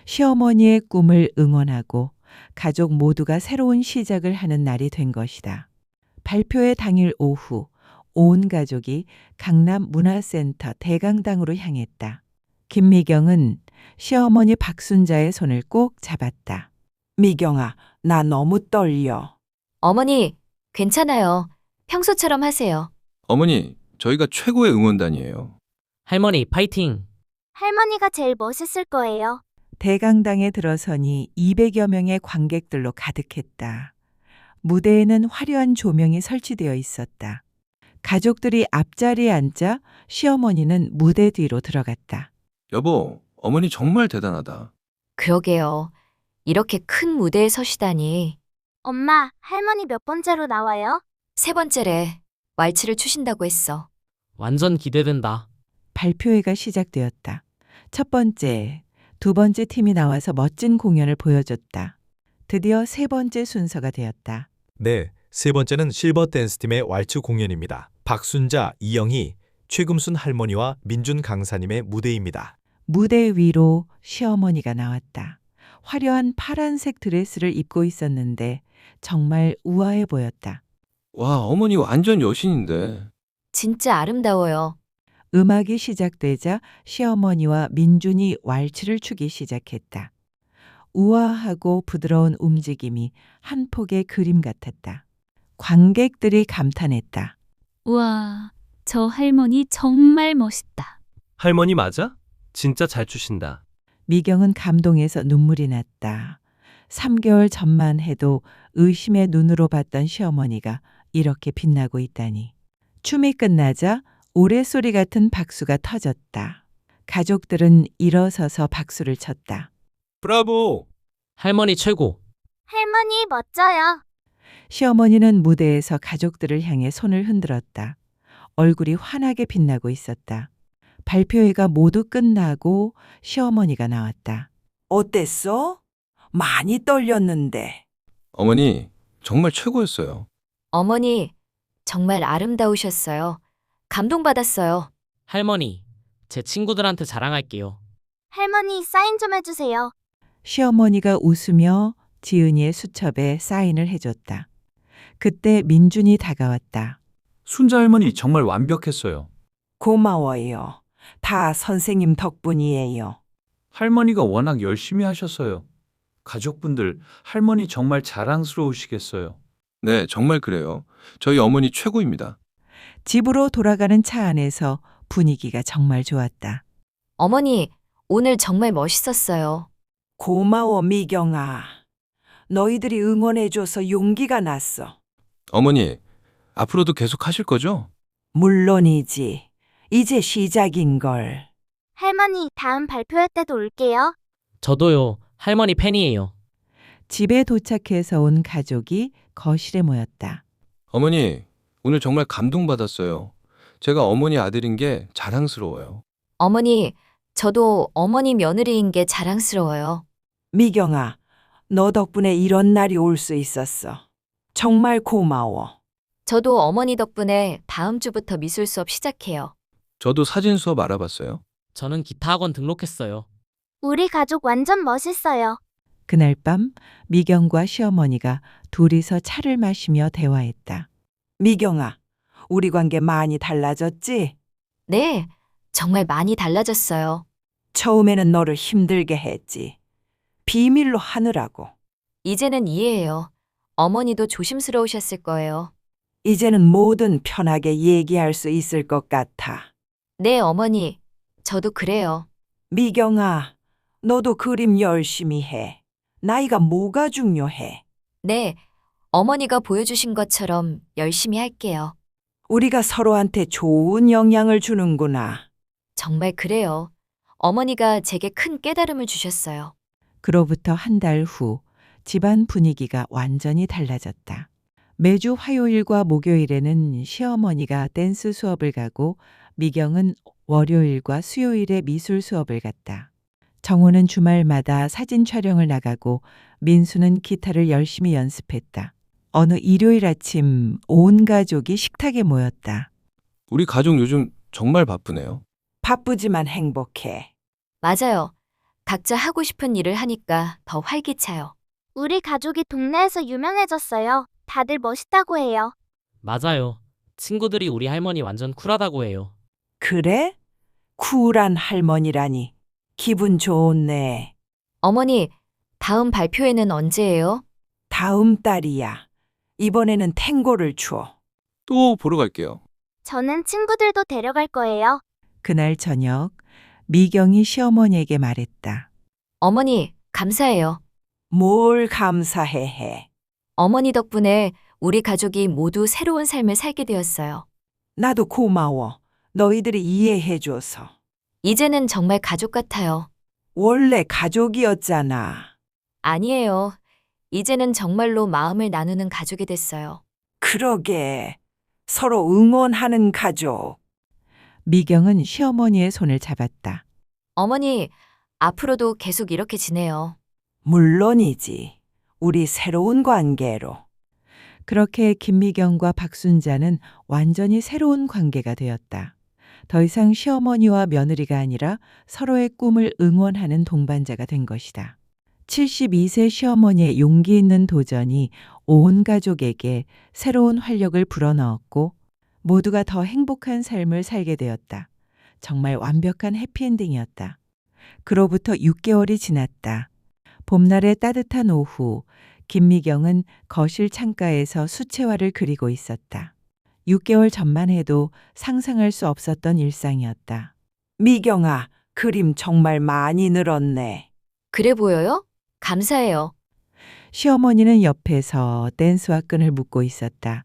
시어머니의 꿈을 응원하고 가족 모두가 새로운 시작을 하는 날이 된 것이다. 발표의 당일 오후, 온 가족이 강남 문화센터 대강당으로 향했다. 김미경은 시어머니 박순자의 손을 꼭 잡았다. 미경아, 나 너무 떨려. 어머니, 괜찮아요. 평소처럼 하세요. 어머니, 저희가 최고의 응원단이에요. 할머니, 파이팅! 할머니가 제일 멋있을 거예요. 대강당에 들어서니 200여 명의 관객들로 가득했다. 무대에는 화려한 조명이 설치되어 있었다. 가족들이 앞자리에 앉자 시어머니는 무대 뒤로 들어갔다. 여보, 어머니 정말 대단하다. 그러게요. 이렇게 큰 무대에 서시다니. 엄마, 할머니 몇 번째로 나와요? 3번째래. 왈츠를 추신다고 했어. 완전 기대된다. 발표회가 시작되었다. 첫 번째, 두 번째 팀이 나와서 멋진 공연을 보여줬다. 드디어 세 번째 순서가 되었다. 네, 세 번째는 실버 댄스팀의 왈츠 공연입니다. 박순자, 이영희, 최금순 할머니와 민준 강사님의 무대입니다. 무대 위로 시어머니가 나왔다. 화려한 파란색 드레스를 입고 있었는데 정말 우아해 보였다. 와, 어머니 완전 여신인데. 진짜 아름다워요. 음악이 시작되자 시어머니와 민준이 왈츠를 추기 시작했다. 우아하고 부드러운 움직임이 한 폭의 그림 같았다. 관객들이 감탄했다. 우와, 저 할머니 정말 멋있다. 할머니 맞아? 진짜 잘 추신다. 미경은 감동해서 눈물이 났다. 3개월 전만 해도 의심의 눈으로 봤던 시어머니가 이렇게 빛나고 있다니. 춤이 끝나자 우레소리 같은 박수가 터졌다. 가족들은 일어서서 박수를 쳤다. 브라보! 할머니 최고! 할머니 멋져요. 시어머니는 무대에서 가족들을 향해 손을 흔들었다. 얼굴이 환하게 빛나고 있었다. 발표회가 모두 끝나고 시어머니가 나왔다. 어땠어? 많이 떨렸는데. 어머니, 정말 최고였어요. 어머니, 정말 아름다우셨어요. 감동받았어요. 할머니, 제 친구들한테 자랑할게요. 할머니 사인 좀 해주세요. 시어머니가 웃으며 지은이의 수첩에 사인을 해줬다. 그때 민준이 다가왔다. 순자 할머니 정말 완벽했어요. 고마워요. 다 선생님 덕분이에요. 할머니가 워낙 열심히 하셔서요. 가족분들, 할머니 정말 자랑스러우시겠어요. 네, 정말 그래요. 저희 어머니 최고입니다. 집으로 돌아가는 차 안에서 분위기가 정말 좋았다. 어머니, 오늘 정말 멋있었어요. 고마워, 미경아. 너희들이 응원해줘서 용기가 났어. 어머니, 앞으로도 계속 하실 거죠? 물론이지. 이제 시작인걸. 할머니, 다음 발표회 때도 올게요. 저도요. 할머니 팬이에요. 집에 도착해서 온 가족이 거실에 모였다. 어머니, 오늘 정말 감동받았어요. 제가 어머니 아들인 게 자랑스러워요. 어머니, 저도 어머니 며느리인 게 자랑스러워요. 미경아, 너 덕분에 이런 날이 올 수 있었어. 정말 고마워. 저도 어머니 덕분에 다음 주부터 미술 수업 시작해요. 저도 사진 수업 알아봤어요. 저는 기타 학원 등록했어요. 우리 가족 완전 멋있어요. 그날 밤 미경과 시어머니가 둘이서 차를 마시며 대화했다. 미경아, 우리 관계 많이 달라졌지? 네, 정말 많이 달라졌어요. 처음에는 너를 힘들게 했지. 비밀로 하느라고. 이제는 이해해요. 어머니도 조심스러우셨을 거예요. 이제는 뭐든 편하게 얘기할 수 있을 것 같아. 네, 어머니. 저도 그래요. 미경아, 너도 그림 열심히 해. 나이가 뭐가 중요해? 네, 어머니가 보여주신 것처럼 열심히 할게요. 우리가 서로한테 좋은 영향을 주는구나. 정말 그래요. 어머니가 제게 큰 깨달음을 주셨어요. 그로부터 한 달 후 집안 분위기가 완전히 달라졌다. 매주 화요일과 목요일에는 시어머니가 댄스 수업을 가고 미경은 월요일과 수요일에 미술 수업을 갔다. 정호는 주말마다 사진 촬영을 나가고 민수는 기타를 열심히 연습했다. 어느 일요일 아침 온 가족이 식탁에 모였다. 우리 가족 요즘 정말 바쁘네요. 바쁘지만 행복해. 맞아요. 각자 하고 싶은 일을 하니까 더 활기차요. 우리 가족이 동네에서 유명해졌어요. 다들 멋있다고 해요. 맞아요. 친구들이 우리 할머니 완전 쿨하다고 해요. 그래? 쿨한 할머니라니. 기분 좋네. 어머니, 다음 발표회는 언제예요? 다음 달이야. 이번에는 탱고를 줘. 또 보러 갈게요. 저는 친구들도 데려갈 거예요. 그날 저녁 미경이 시어머니에게 말했다. 어머니, 감사해요. 뭘 감사해. 어머니 덕분에 우리 가족이 모두 새로운 삶을 살게 되었어요. 나도 고마워. 너희들이 이해해줘서. 이제는 정말 가족 같아요. 원래 가족이었잖아. 아니에요. 이제는 정말로 마음을 나누는 가족이 됐어요. 그러게. 서로 응원하는 가족. 미경은 시어머니의 손을 잡았다. 어머니, 앞으로도 계속 이렇게 지내요. 물론이지. 우리 새로운 관계로. 그렇게 김미경과 박순자는 완전히 새로운 관계가 되었다. 더 이상 시어머니와 며느리가 아니라 서로의 꿈을 응원하는 동반자가 된 것이다. 72세 시어머니의 용기 있는 도전이 온 가족에게 새로운 활력을 불어넣었고 모두가 더 행복한 삶을 살게 되었다. 정말 완벽한 해피엔딩이었다. 그로부터 6개월이 지났다. 봄날의 따뜻한 오후, 김미경은 거실 창가에서 수채화를 그리고 있었다. 6개월 전만 해도 상상할 수 없었던 일상이었다. 미경아, 그림 정말 많이 늘었네. 그래 보여요? 감사해요. 시어머니는 옆에서 댄스와 끈을 묶고 있었다.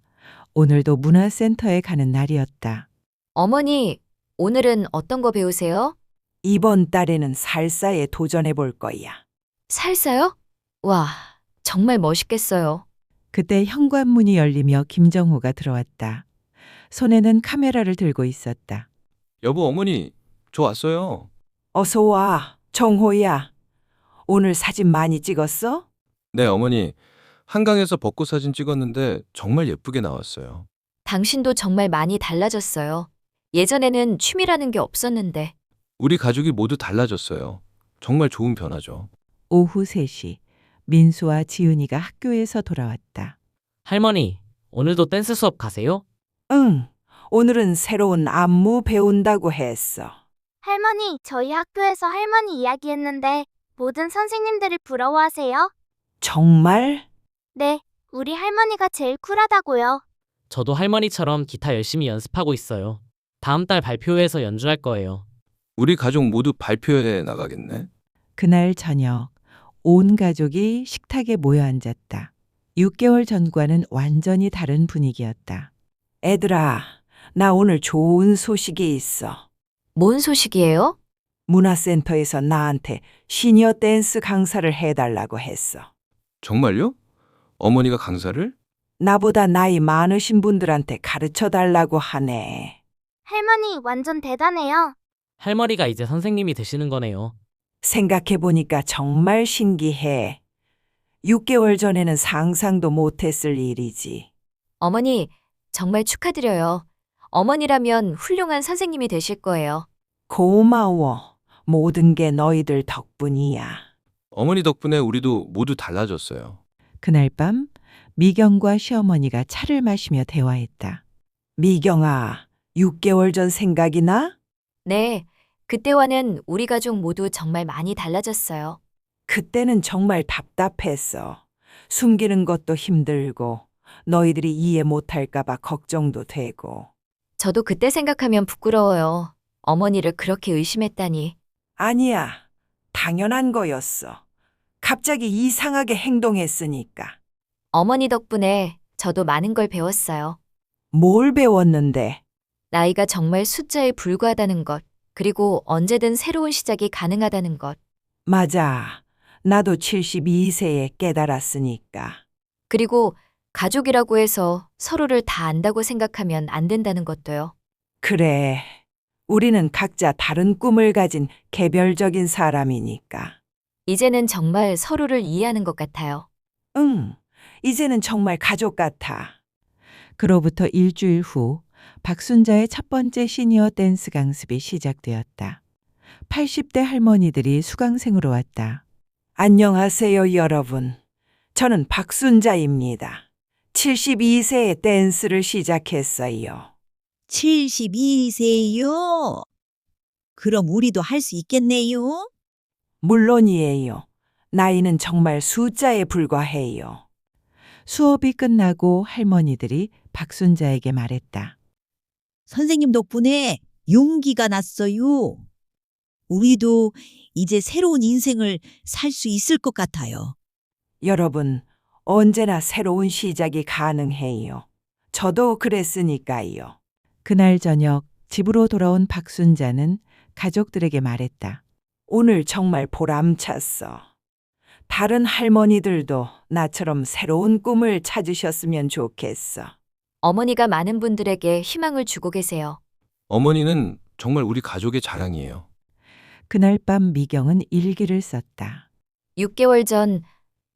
오늘도 문화센터에 가는 날이었다. 어머니, 오늘은 어떤 거 배우세요? 이번 달에는 살사에 도전해 볼 거야. 살사요? 와, 정말 멋있겠어요. 그때 현관문이 열리며 김정호가 들어왔다. 손에는 카메라를 들고 있었다. 여보, 어머니, 저 왔어요. 어서 와, 정호야. 오늘 사진 많이 찍었어? 네, 어머니. 한강에서 벚꽃 사진 찍었는데 정말 예쁘게 나왔어요. 당신도 정말 많이 달라졌어요. 예전에는 취미라는 게 없었는데. 우리 가족이 모두 달라졌어요. 정말 좋은 변화죠. 오후 3시, 민수와 지은이가 학교에서 돌아왔다. 할머니, 오늘도 댄스 수업 가세요? 응, 오늘은 새로운 안무 배운다고 했어. 할머니, 저희 학교에서 할머니 이야기했는데 모든 선생님들이 부러워하세요? 정말? 네, 우리 할머니가 제일 쿨하다고요. 저도 할머니처럼 기타 열심히 연습하고 있어요. 다음 달 발표회에서 연주할 거예요. 우리 가족 모두 발표회에 나가겠네. 그날 저녁 온 가족이 식탁에 모여 앉았다. 6개월 전과는 완전히 다른 분위기였다. 애들아, 나 오늘 좋은 소식이 있어. 뭔 소식이에요? 문화센터에서 나한테 시니어 댄스 강사를 해달라고 했어. 정말요? 어머니가 강사를? 나보다 나이 많으신 분들한테 가르쳐 달라고 하네. 할머니 완전 대단해요. 할머니가 이제 선생님이 되시는 거네요. 생각해보니까 정말 신기해. 6개월 전에는 상상도 못했을 일이지. 어머니, 정말 축하드려요. 어머니라면 훌륭한 선생님이 되실 거예요. 고마워. 모든 게 너희들 덕분이야. 어머니 덕분에 우리도 모두 달라졌어요. 그날 밤 미경과 시어머니가 차를 마시며 대화했다. 미경아, 6개월 전 생각이 나? 네, 그때와는 우리 가족 모두 정말 많이 달라졌어요. 그때는 정말 답답했어. 숨기는 것도 힘들고 너희들이 이해 못할까봐 걱정도 되고. 저도 그때 생각하면 부끄러워요. 어머니를 그렇게 의심했다니. 아니야. 당연한 거였어. 갑자기 이상하게 행동했으니까. 어머니 덕분에 저도 많은 걸 배웠어요. 뭘 배웠는데? 나이가 정말 숫자에 불과하다는 것, 그리고 언제든 새로운 시작이 가능하다는 것. 맞아. 나도 72세에 깨달았으니까. 그리고 가족이라고 해서 서로를 다 안다고 생각하면 안 된다는 것도요. 그래. 우리는 각자 다른 꿈을 가진 개별적인 사람이니까. 이제는 정말 서로를 이해하는 것 같아요. 응. 이제는 정말 가족 같아. 그로부터 일주일 후 박순자의 첫 번째 시니어 댄스 강습이 시작되었다. 80대 할머니들이 수강생으로 왔다. 안녕하세요, 여러분. 저는 박순자입니다. 72세에 댄스를 시작했어요. 72세요? 그럼 우리도 할 수 있겠네요? 물론이에요. 나이는 정말 숫자에 불과해요. 수업이 끝나고 할머니들이 박순자에게 말했다. 선생님 덕분에 용기가 났어요. 우리도 이제 새로운 인생을 살 수 있을 것 같아요. 여러분, 언제나 새로운 시작이 가능해요. 저도 그랬으니까요. 그날 저녁 집으로 돌아온 박순자는 가족들에게 말했다. 오늘 정말 보람찼어. 다른 할머니들도 나처럼 새로운 꿈을 찾으셨으면 좋겠어. 어머니가 많은 분들에게 희망을 주고 계세요. 어머니는 정말 우리 가족의 자랑이에요. 그날 밤 미경은 일기를 썼다. 6개월 전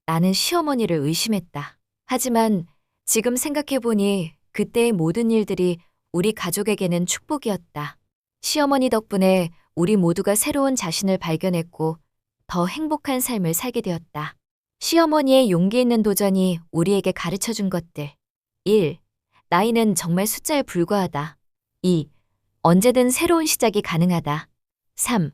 나는 시어머니를 의심했다. 하지만 지금 생각해보니 그때의 모든 일들이 우리 가족에게는 축복이었다. 시어머니 덕분에 우리 모두가 새로운 자신을 발견했고 더 행복한 삶을 살게 되었다. 시어머니의 용기 있는 도전이 우리에게 가르쳐준 것들. 1. 나이는 정말 숫자에 불과하다. 2. 언제든 새로운 시작이 가능하다. 3.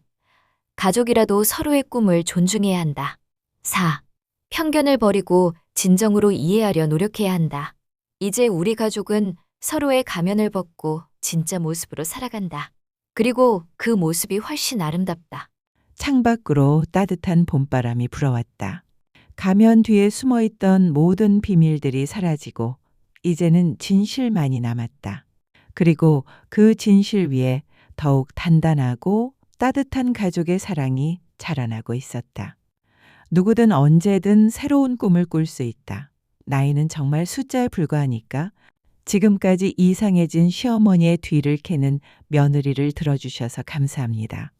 가족이라도 서로의 꿈을 존중해야 한다. 4. 편견을 버리고 진정으로 이해하려 노력해야 한다. 이제 우리 가족은 서로의 가면을 벗고 진짜 모습으로 살아간다. 그리고 그 모습이 훨씬 아름답다. 창밖으로 따뜻한 봄바람이 불어왔다. 가면 뒤에 숨어있던 모든 비밀들이 사라지고 이제는 진실만이 남았다. 그리고 그 진실 위에 더욱 단단하고 따뜻한 가족의 사랑이 자라나고 있었다. 누구든 언제든 새로운 꿈을 꿀 수 있다. 나이는 정말 숫자에 불과하니까 지금까지 이상해진 시어머니의 뒤를 캐는 며느리를 들어주셔서 감사합니다.